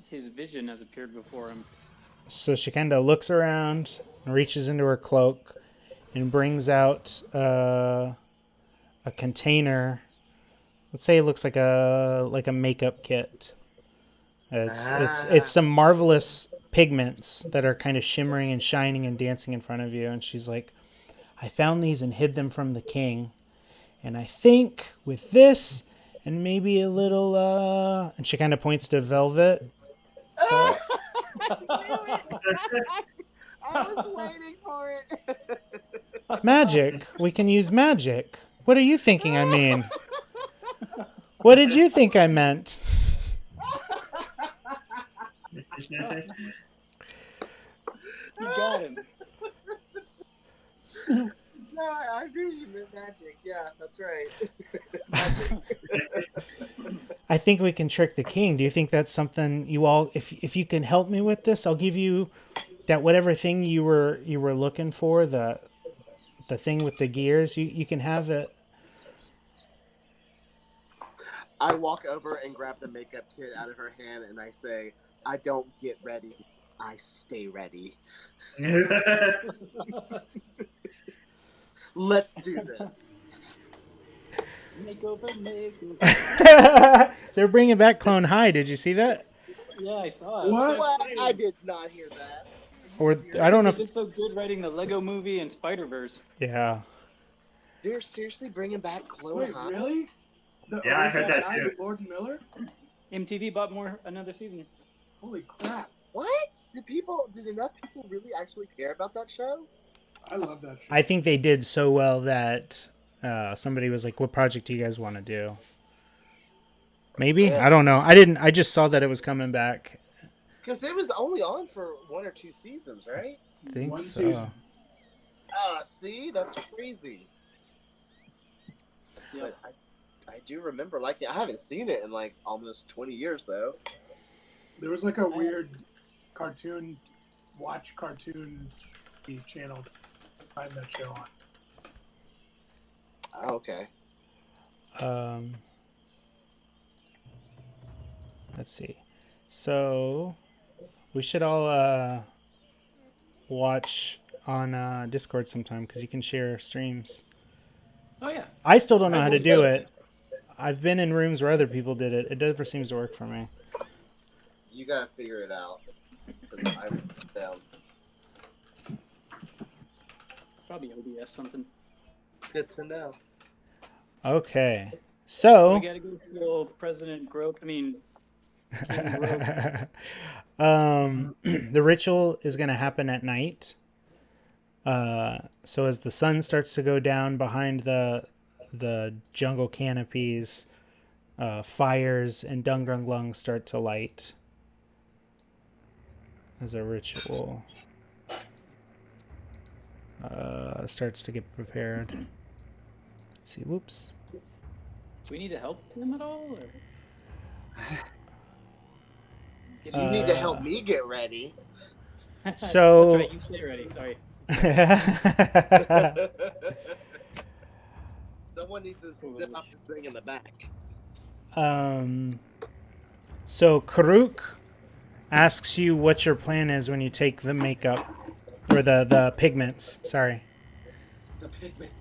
his vision has appeared before him? So she kind of looks around and reaches into her cloak and brings out a container. Let's say it looks like a makeup kit. It's some marvelous pigments that are kind of shimmering and shining and dancing in front of you. And she's like, "I found these and hid them from the king. And I think with this and maybe a little and she kind of points to velvet. I was waiting for it. Magic. We can use magic. What are you thinking I mean? What did you think I meant?" You got him. No, I agree. You meant magic. Yeah, that's right. Magic. I think we can trick the king. Do you think that's something you all? If you can help me with this, I'll give you that whatever thing you were looking for, the thing with the gears. You can have it. I walk over and grab the makeup kit out of her hand, and I say, "I don't get ready. I stay ready. Let's do this." Makeover. They're bringing back Clone High. Did you see that? Yeah, I saw it. What? What? I did not hear that. Or I don't know They if did so good writing the Lego Movie and Spider-Verse. yeah. They're seriously bringing back Clone Wait, High? really? The Yeah, I heard original that guys too. of Lord and Miller? MTV bought another season. Holy crap! What? Did enough people really actually care about that show? I love that show. I think they did so well that somebody was like, "What project do you guys want to do?" Maybe Yeah. I don't know. I didn't. I just saw that it was coming back. Because it was only on for 1 or 2 seasons, right? I think One so. season. See? That's crazy. Yeah. But I do remember liking it. I haven't seen it in like almost 20 years, though. There was like a weird cartoon channel to find that show on. Oh, okay. Let's see. So we should all watch on Discord sometime because you can share streams. Oh yeah. I still don't know how to do it. I've been in rooms where other people did it. It never seems to work for me. You gotta figure it out. 'Cause I'm down. Probably OBS something. Good to know. Okay. So We gotta go feel President Groke. I mean, King Groke. the ritual is going to happen at night. So as the sun starts to go down behind the jungle canopies, fires and dungunglung start to light as a ritual starts to get prepared. Let's see. Whoops. Do we need to help him at all? Or? You need to help me get ready. So That's right. You stay ready. Sorry. Someone needs to zip up this thing in the back. So Karuk asks you what your plan is when you take the makeup or the pigments. Sorry. The pigments.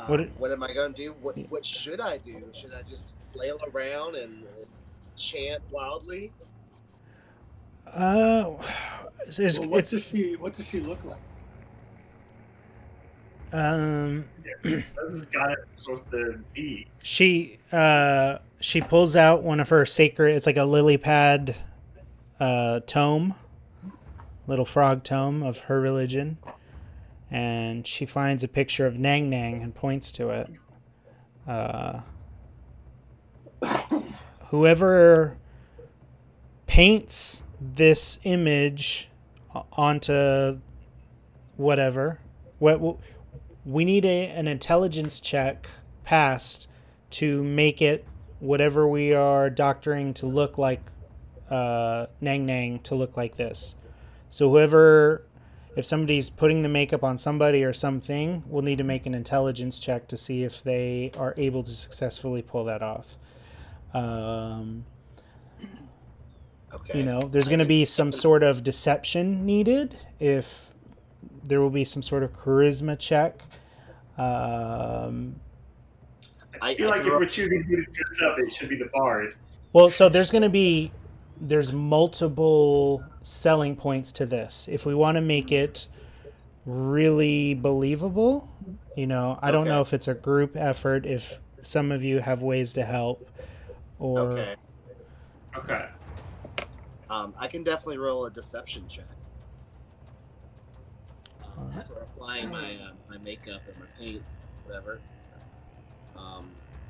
What- What am I gonna do? What should I do? Should I just flail around and chant wildly? Well, what does It's she look like? This is gotta supposed to be. she pulls out one of her sacred. It's like a lily pad tome, little frog tome of her religion, and she finds a picture of Nang Nang and points to it. Whoever paints this image onto whatever, we need an intelligence check passed to make it whatever we are doctoring to look like Nang Nang to look like this. So whoever, if somebody's putting the makeup on somebody or something, we'll need to make an intelligence check to see if they are able to successfully pull that off. Okay. You know, there's going to be some sort of deception needed. If there will be some sort of charisma check. I feel like if we're choosing who to dress up, it should be the bard. Well, so there's multiple selling points to this. If we want to make it really believable, you know, I don't know if it's a group effort, if some of you have ways to help, or Okay. I can definitely roll a deception check. For applying my my makeup and my paints, whatever.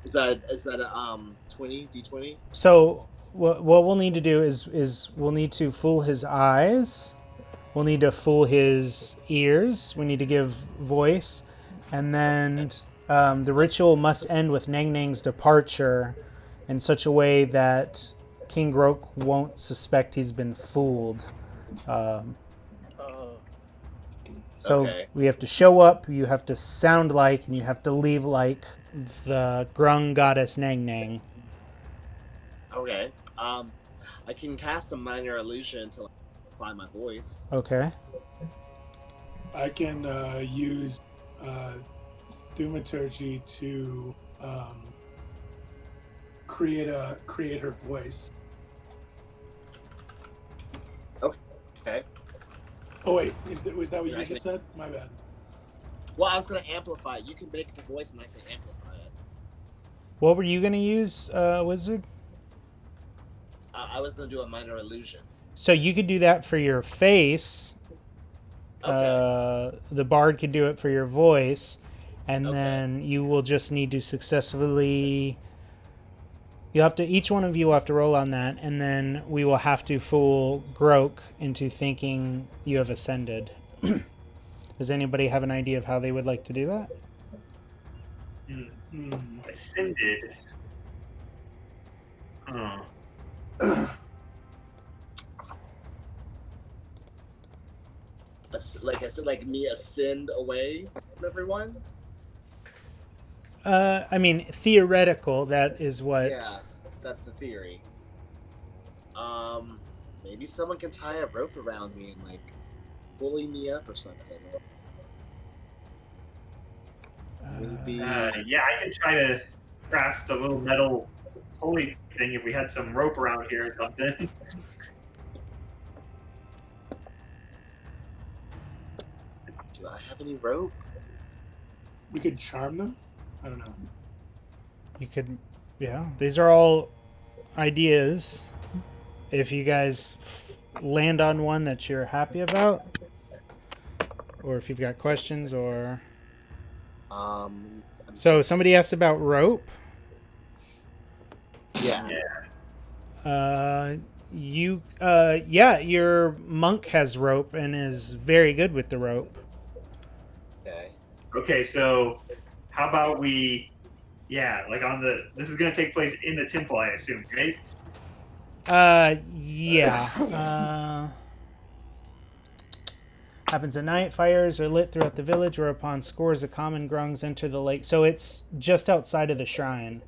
Is that a 20 d20? So what we'll need to do is we'll need to fool his eyes we'll need to fool his ears. We need to give voice. And then the ritual must end with Nang Nang's departure in such a way that King Grok won't suspect he's been fooled. So Okay. we have to show up, you have to sound like, and you have to leave like the Grung goddess Nang Nang. Okay. I can cast a minor illusion until I find my voice. Okay. I can use thaumaturgy to create her voice. Okay. Oh wait, was that what you just said? My bad. Well, I was gonna amplify it. You can make the voice, and I can amplify it. What were you going to use, Wizard? I was gonna do a minor illusion. So you could do that for your face. Okay. The bard could do it for your voice. And Okay. then you will just need to successfully... each one of you will have to roll on that, and then we will have to fool Grok into thinking you have ascended. Does anybody have an idea of how they would like to do that? Ascended. Huh. Like I said, like me ascend away from everyone. I mean, theoretical, that is what... Yeah, that's the theory. Maybe someone can tie a rope around me and like bully me up or something. Maybe. Yeah, I could try to craft a little metal pulley thing if we had some rope around here or something. Do I have any rope? We could charm them. I don't know. You could... Yeah, these are all ideas. If you guys land on one that you're happy about, or if you've got questions, or... So somebody asked about rope. Yeah. Yeah, your monk has rope and is very good with the rope. Okay. Okay, so how about we... Yeah, like on the... This is going to take place in the temple, I assume, right? Yeah. Happens at night. Fires are lit throughout the village, whereupon scores of common grungs enter the lake. So it's just outside of the shrine.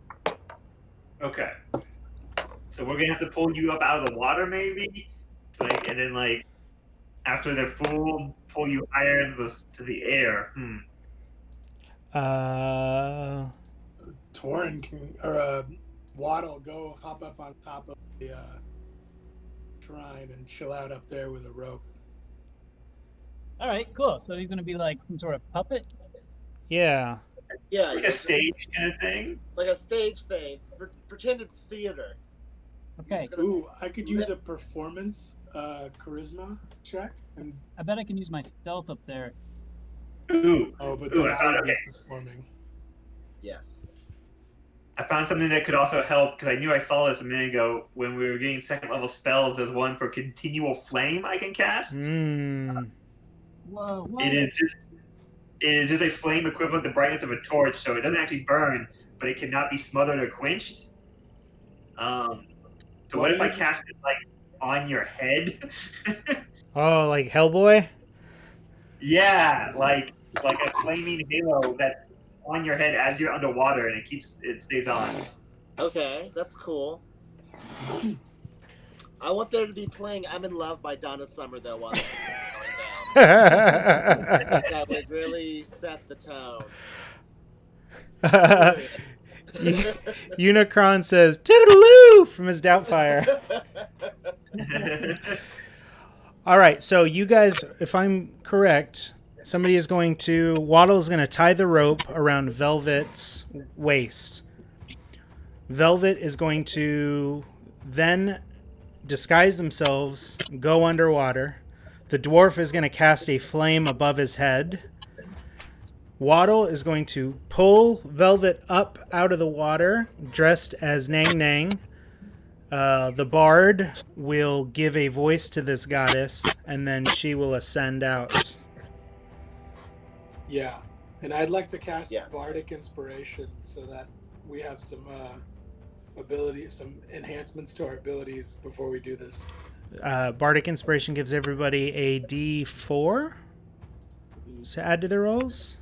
Okay. So we're gonna have to pull you up out of the water, maybe, like, and then like after they're full, pull you higher into to the air. Torin can, or Waddle, go hop up on top of the shrine and chill out up there with a rope. All right, cool. So he's going to be like some sort of puppet? Yeah. Yeah. Like a stage kind of thing. Like a stage thing. Pretend it's theater. Okay. Ooh, I could use a performance charisma check. And I bet I can use my stealth up there. Ooh. oh, but Ooh, then I would okay. be performing. Yes. I found something that could also help because I knew I saw this a minute ago when we were getting second level spells. There's one for continual flame I can cast. Whoa, what? It is just a flame equivalent to the brightness of a torch, so it doesn't actually burn, but it cannot be smothered or quenched. So what if I cast it like on your head? Oh, like Hellboy? Yeah, like a flaming halo that's on your head as you're underwater, and it stays on. Okay, that's cool. I want there to be playing "I'm in Love" by Donna Summer though while it's going down. That would really set the tone. Unicron says "Toodaloo" from his Doubtfire. All right, so you guys, if I'm correct, somebody is going to... Waddle is going to tie the rope around Velvet's waist. Velvet is going to then disguise themselves, go underwater. The dwarf is going to cast a flame above his head. Waddle is going to pull Velvet up out of the water, dressed as Nang Nang. The bard will give a voice to this goddess, and then she will ascend out. Yeah, and I'd like to cast Yeah. Bardic Inspiration so that we have some ability, some enhancements to our abilities before we do this. Bardic Inspiration gives everybody a D4 to add to their rolls.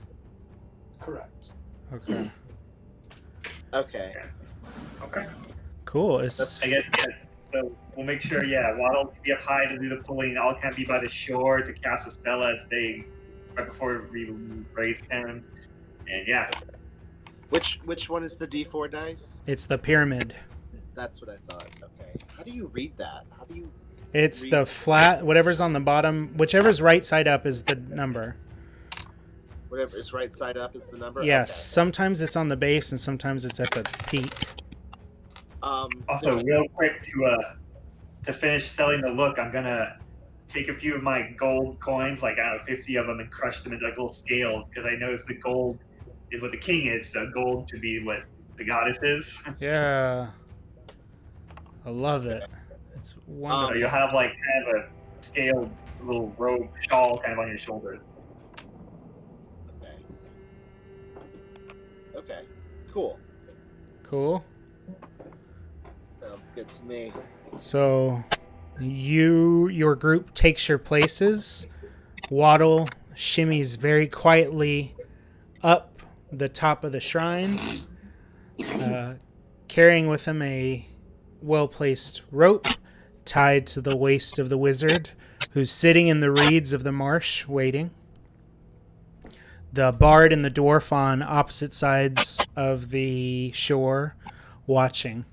Correct. Okay. Okay. Okay. Cool. It's, I guess, yeah. So we'll make sure, Waddle can be up high to do the pulling. All can be by the shore to cast a spell as they, right before we raise him. And yeah. Which one is the D4 dice? it's the pyramid. That's what I thought. Okay. How do you read that? How do you? It's the flat, whatever's on the bottom, whichever's right side up is the number. Whatever is right side up is the number. Yes, Okay. sometimes it's on the base and sometimes it's at the peak. Also, real quick to finish selling the look, I'm gonna take a few of my gold coins, like I don't know, 50 of them, and crush them into like little scales because I noticed the gold is what the king is, so gold should be what the goddess is. Yeah. I love it. It's So wonderful. you'll have like kind of a scaled little robe shawl kind of on your shoulders. Okay. Okay. Cool. Cool. Sounds good to me. So your group takes your places. Waddle shimmies very quietly up the top of the shrine, carrying with him a well-placed rope tied to the waist of the wizard, who's sitting in the reeds of the marsh waiting. The bard and the dwarf on opposite sides of the shore watching.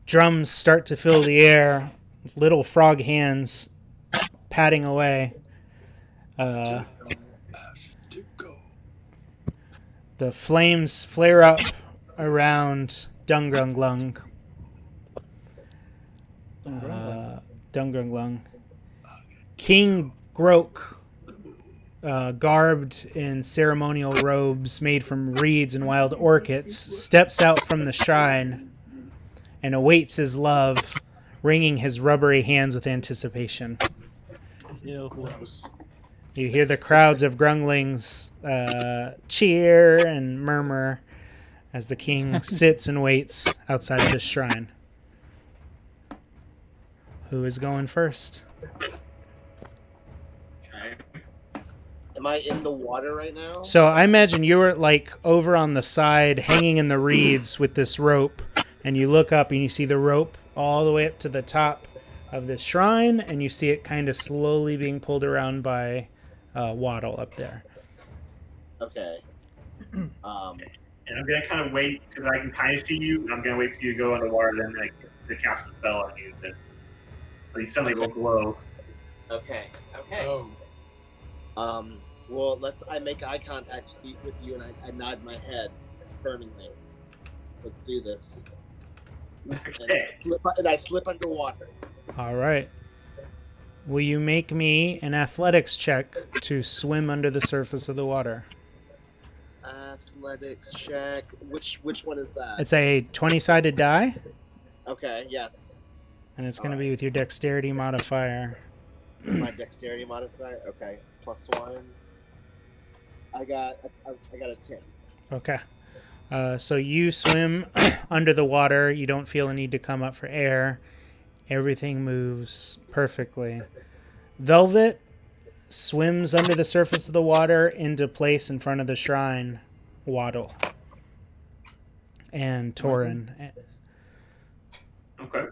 Drums start to fill the air, little frog hands patting away. The flames flare up around Dungrunglung. Dungrunglung. King Grok, garbed in ceremonial robes made from reeds and wild orchids, steps out from the shrine and awaits his love, wringing his rubbery hands with anticipation. Gross. You hear the crowds of grunglings cheer and murmur as the king sits and waits outside of the shrine. Who is going first? Okay. Am I in the water right now? So I imagine you were like over on the side, hanging in the reeds with this rope, and you look up and you see the rope all the way up to the top of this shrine, and you see it kind of slowly being pulled around by Waddle up there. Okay. And I'm gonna kind of wait because I can kind of see you. I'm gonna wait for you to go underwater, then like to cast a spell on you. So you suddenly will glow. Okay. Okay. Oh. Well, I make eye contact with you, and I nod my head affirmingly. Let's do this. Okay. And I slip underwater. All right. Will you make me an athletics check to swim under the surface of the water? Athletics check. Which one is that? It's a 20-sided die, Okay. Yes. and it's going to be with your dexterity modifier. My dexterity modifier. Okay. +1. I got a 10. Okay. So you swim under the water. You don't feel a need to come up for air. Everything moves perfectly. Velvet swims under the surface of the water into place in front of the shrine. Waddle. And Torin. Okay.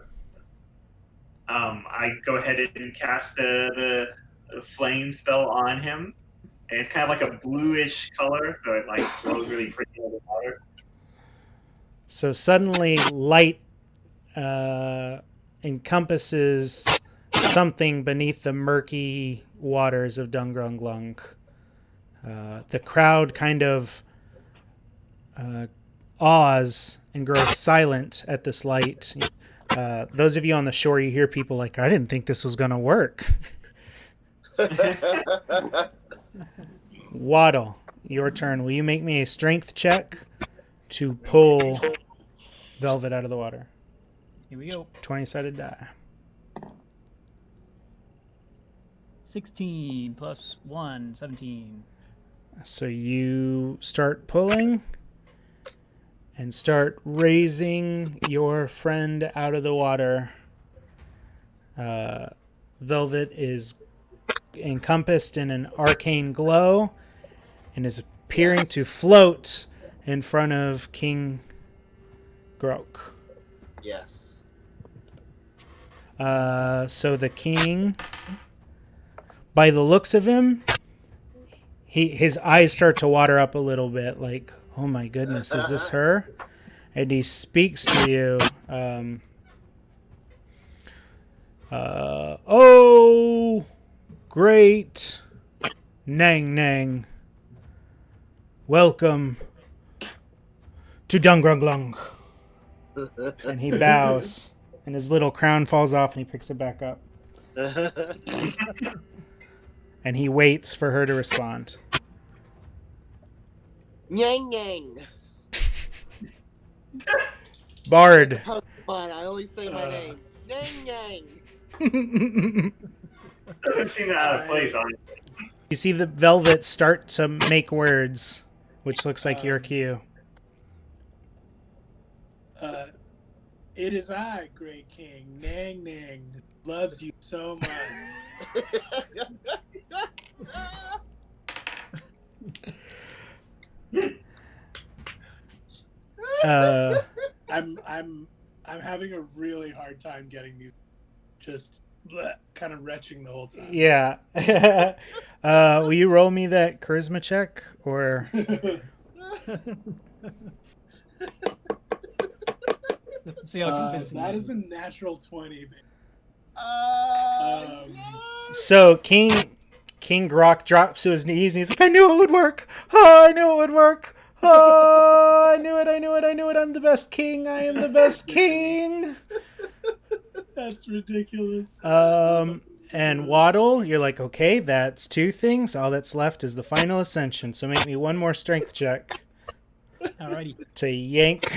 I go ahead and cast the flame spell on him, and it's kind of like a bluish color, so it like glows really pretty in the water. So suddenly light encompasses something beneath the murky waters of Dungrunglung. The crowd kind of awes and grows silent at this light. Those of you on the shore, you hear people like, I didn't think this was going to work. Waddle, your turn. Will you make me a strength check to pull Velvet out of the water? Here we go. 20-sided die. 16 plus 1, 17. So you start pulling and start raising your friend out of the water. Velvet is encompassed in an arcane glow and is appearing to float in front of King Grok. Yes. So the king, by the looks of him, his eyes start to water up a little bit, like, oh my goodness, is this her? And he speaks to you. Oh, great Nang Nang. Welcome to Dungrunglung. And he bows, and his little crown falls off, and he picks it back up. And he waits for her to respond. Yang Yang. Bard. Come on, I only say my name. Yang Yang. Doesn't seem out of place, honestly. You see the velvet start to make words, which looks like your cue. It is I, great king. Nang Nang loves you so much. I'm having a really hard time getting these, just kind of retching the whole time. Yeah. Will you roll me that charisma check, or? Just to see how convincing that it is a natural 20. Baby. So King Grok drops to his knees and he's like, I knew it would work. Oh, I knew it would work. Oh, I knew it. I'm the best king. I am the best king. That's ridiculous. And Waddle, you're like, okay, that's two things. All that's left is the final ascension. So make me one more strength check. Alrighty. To yank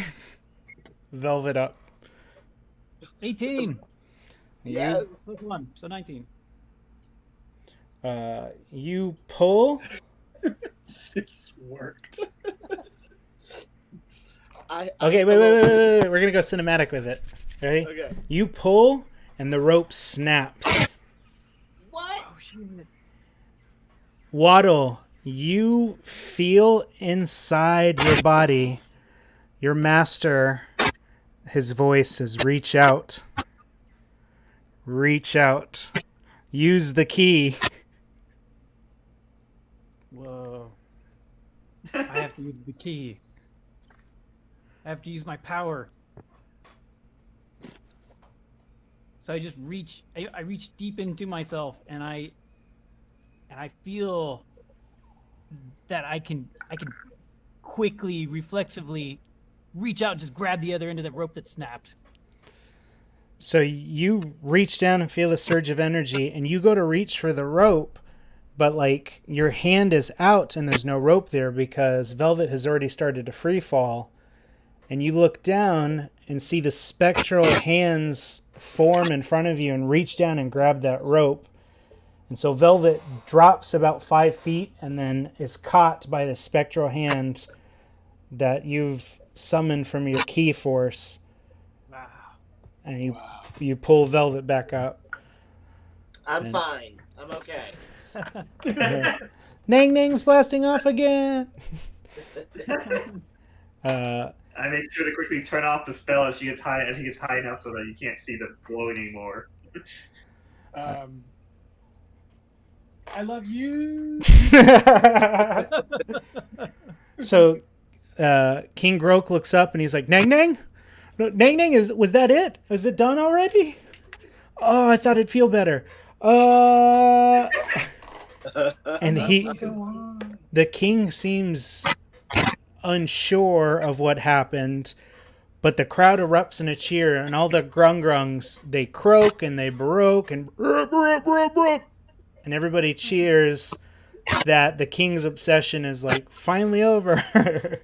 Velvet up. 18. Yes. Plus 1, so 19. You pull. This worked. Okay, wait. We're going to go cinematic with it. Ready? Okay. You pull, and the rope snaps. What? Oh, shit. Waddle, you feel inside your body, your master, his voice is reach out. Reach out. Use the key. Whoa. I have to use the key. I have to use my power. So I just reach. I reach deep into myself, and I feel that I can quickly, reflexively reach out and just grab the other end of the rope that snapped. So you reach down and feel the surge of energy, and you go to reach for the rope, but like your hand is out and there's no rope there because Velvet has already started to free fall. And you look down and see the spectral hands form in front of you and reach down and grab that rope. And so Velvet drops about 5 feet and then is caught by the spectral hand that you've summoned from your key force. Wow. And you pull Velvet back up. I'm fine. I'm okay. Nang Nang's blasting off again. I make sure to quickly turn off the spell as she gets high enough so that you can't see the glow anymore. I love you. So King Grok looks up and he's like, Nang Nang? No, Nang Nang, was that it? Was it done already? Oh, I thought it'd feel better. And the king seems unsure of what happened, but the crowd erupts in a cheer, and all the grungrungs, they croak and they baroque and everybody cheers that the king's obsession is like finally over.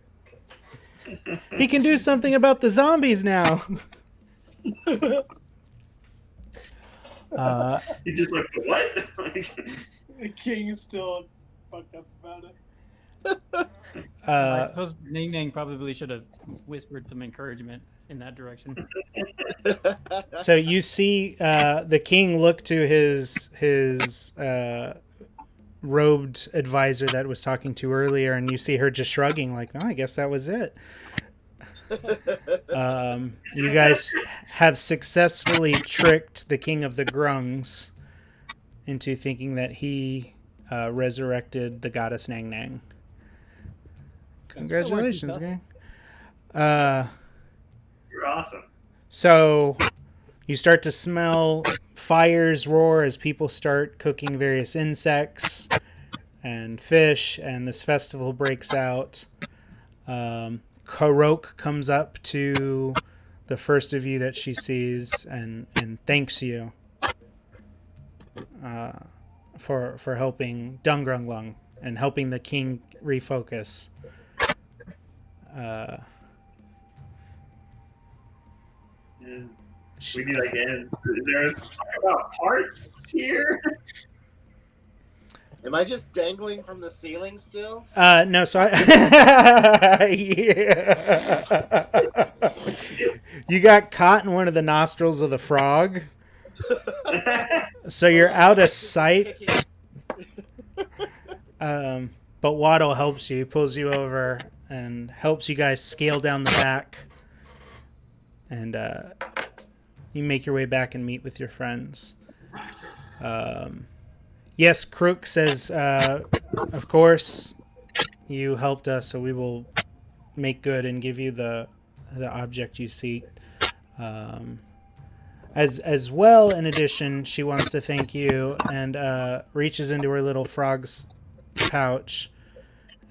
He can do something about the zombies now. He's just like, what? Like, The king is still fucked up about it. I suppose Ning Ning probably should have whispered some encouragement in that direction. So you see the king look to his robed advisor that was talking to earlier, and you see her just shrugging like, oh, I guess that was it. You guys have successfully tricked the king of the Grungs into thinking that he resurrected the goddess Nang Nang. Congratulations, gang. you're awesome. So you start to smell fires roar as people start cooking various insects and fish, and this festival breaks out. Karok comes up to the first of you that she sees and thanks you for helping Dungrunglung and helping the king refocus. And we need like, is there about parts here? Am I just dangling from the ceiling still? No, so yeah. You got caught in one of the nostrils of the frog. So you're out of sight. But Waddle helps you, pulls you over, and helps you guys scale down the back. And you make your way back and meet with your friends. Yes, Crook says, of course, you helped us, so we will make good and give you the object you seek. As well, in addition, she wants to thank you and reaches into her little frog's pouch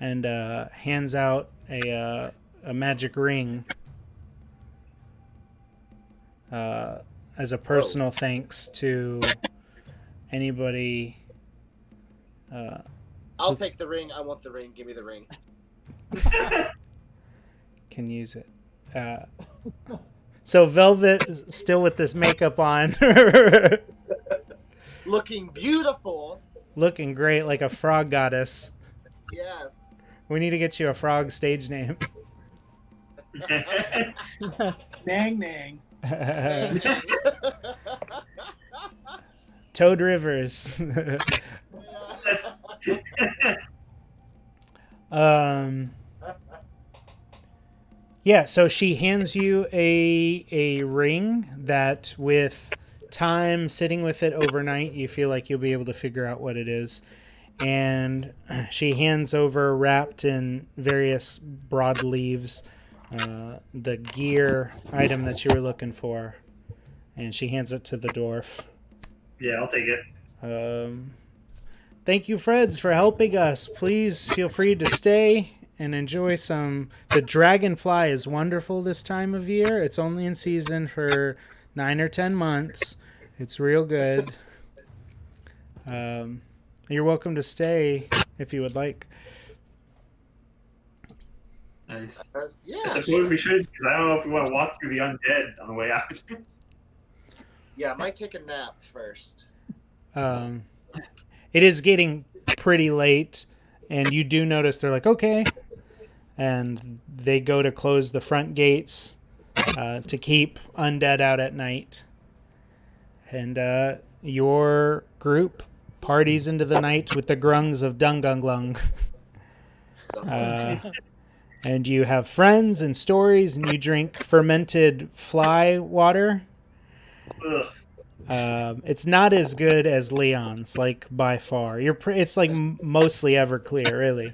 and hands out a magic ring as a personal thanks to anybody. I'll take the ring. I want the ring. Give me the ring. Can use it. So Velvet, still with this makeup on, Looking beautiful. looking great like a frog goddess. Yes. We need to get you a frog stage name. Nang Nang. Toad Rivers. Yeah, so she hands you a ring that, with time sitting with it overnight, you feel like you'll be able to figure out what it is. And she hands over, wrapped in various broadleaves, the gear item that you were looking for. And she hands it to the dwarf. Yeah, I'll take it. Thank you, Freds, for helping us. Please feel free to stay and enjoy some. The dragonfly is wonderful this time of year. It's only in season for 9 or 10 months. It's real good. You're welcome to stay if you would like. Nice. Yeah. I suppose we should, because I don't know if we want to walk through the undead on the way out. Yeah, I might take a nap first. It is getting pretty late, and you do notice they're like, okay. And they go to close the front gates to keep undead out at night. And your group parties into the night with the grungs of Dungunglung. And you have friends and stories, and you drink fermented fly water. Ugh. It's not as good as Leon's, like, by far. It's like mostly Everclear, really.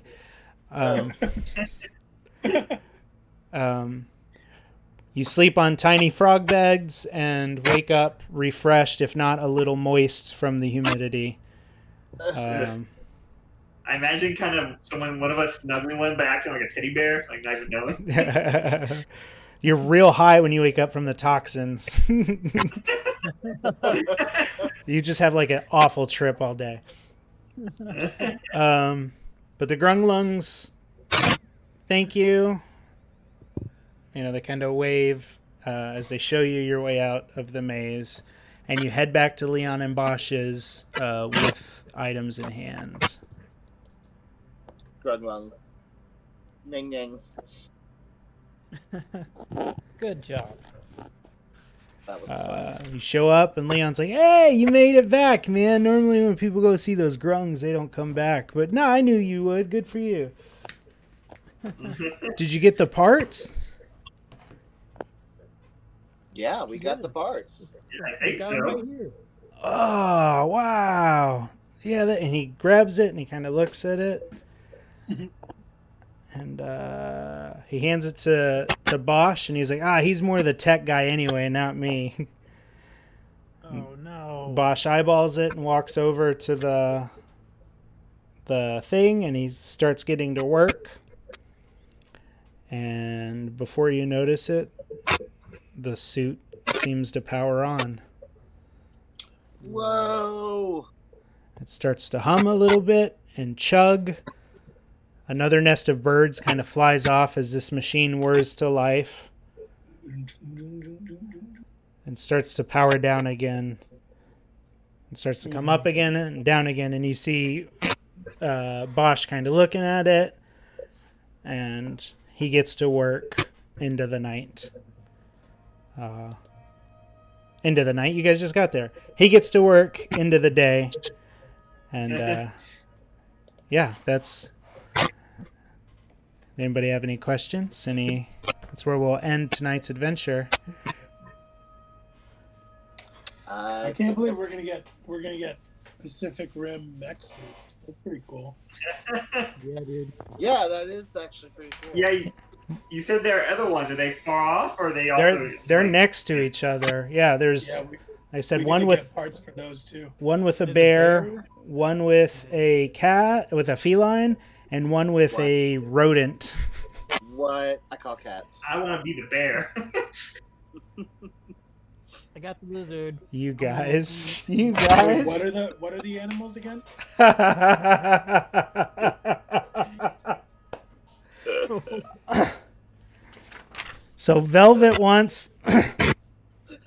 You sleep on tiny frog beds and wake up refreshed, if not a little moist from the humidity. I imagine kind of one of us snuggling one by acting like a teddy bear, like not even knowing. You're real high when you wake up from the toxins. You just have like an awful trip all day. But the Grunglungs, thank you. You know, they kind of wave as they show you your way out of the maze, and you head back to Leon and Bosch's with items in hand. Grung. Ning ning. Good job. That was fun. You show up, and Leon's like, "Hey, you made it back, man. Normally when people go see those grungs, they don't come back. But no, I knew you would. Good for you." Did you get the parts? Yeah, we got the parts. I think Got so. it right here. Oh, wow. Yeah, and he grabs it, and he kind of looks at it. And he hands it to Bosch, and he's like, he's more the tech guy anyway, not me. Oh no. Bosch eyeballs it and walks over to the thing, and he starts getting to work. And before you notice it, the suit seems to power on. Whoa! It starts to hum a little bit and chug. Another nest of birds kind of flies off as this machine whirs to life and starts to power down again. It starts to come up again and down again, and you see Bosch kind of looking at it, and he gets to work into the night. Into the night? You guys just got there. He gets to work into the day, and yeah, that's... Anybody have any questions? That's where we'll end tonight's adventure. I can't believe we're gonna get Pacific Rim mech suits. That's pretty cool. Yeah, dude. Yeah, that is actually pretty cool. Yeah, you said there are other ones. Are they far off, or are they also? They're next to each other. Yeah, there's. Yeah, I said we one need to with get parts for those too. one with a There's a bear, bear? one with a cat, with a feline, and one with What? a rodent. What? I call cat. I want to be the bear. I got the lizard. You guys. You Wait, guys. what are the animals again? So Velvet wants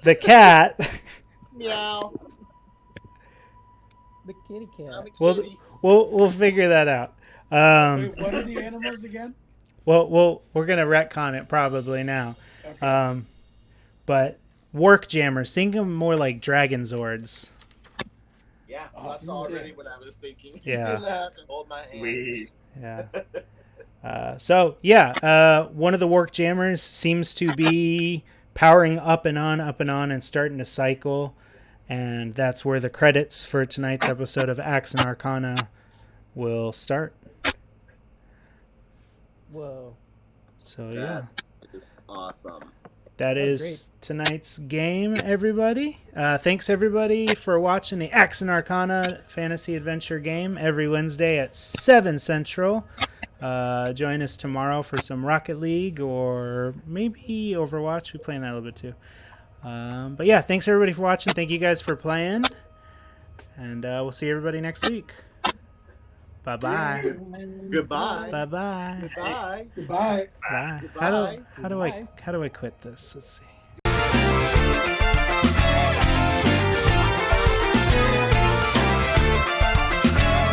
the cat. Meow. The kitty cat. I'm a We'll kitty. we'll figure that out. Wait, what are the animals again? Well, we're gonna retcon it probably now. Okay. But work jammers, think of them more like Dragon Zords. Yeah, Oh, that's sick. already what I was thinking. Yeah. You're gonna have to hold my hand. Sweet. Yeah. One of the work jammers seems to be powering up and on, and starting to cycle. And that's where the credits for tonight's episode of AXE and Arcana will start. Whoa. So, yeah. It's awesome. That That's is tonight's game, everybody. Thanks, everybody, for watching the AXE and Arcana Fantasy Adventure game every Wednesday at 7 Central. Join us tomorrow for some Rocket League or maybe Overwatch. We play in that a little bit, too. But, yeah, thanks, everybody, for watching. Thank you guys for playing. And we'll see everybody next week. Bye-bye. Goodbye. Bye-bye. Goodbye. Goodbye. Bye. Goodbye. How do I quit this? Let's see.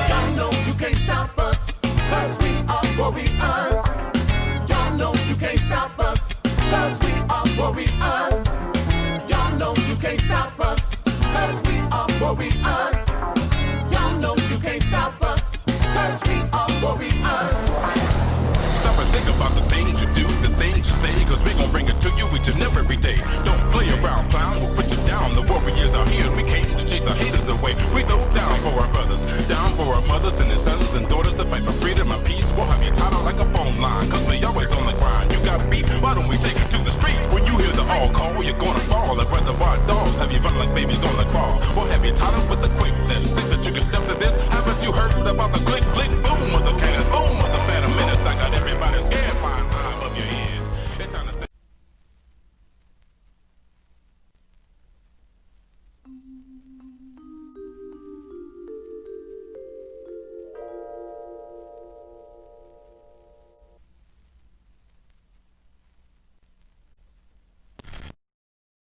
Y'all know you can't stop us, 'cause we are warriors. Y'all know you can't stop us, 'cause we are warriors. Y'all know you can't stop us, 'cause we are warriors. Y'all know you can't stop us, 'cause we are warriors. Stop and think about the things you do, the things you say, 'cause we gon' bring it to you each and every day. Don't play around, clown, we'll put you down. The warriors are here, we came to chase the haters away. We throw down for our brothers, down for our mothers and their sons and daughters to fight for freedom and peace. We'll have you tied out like a phone line, 'cause we all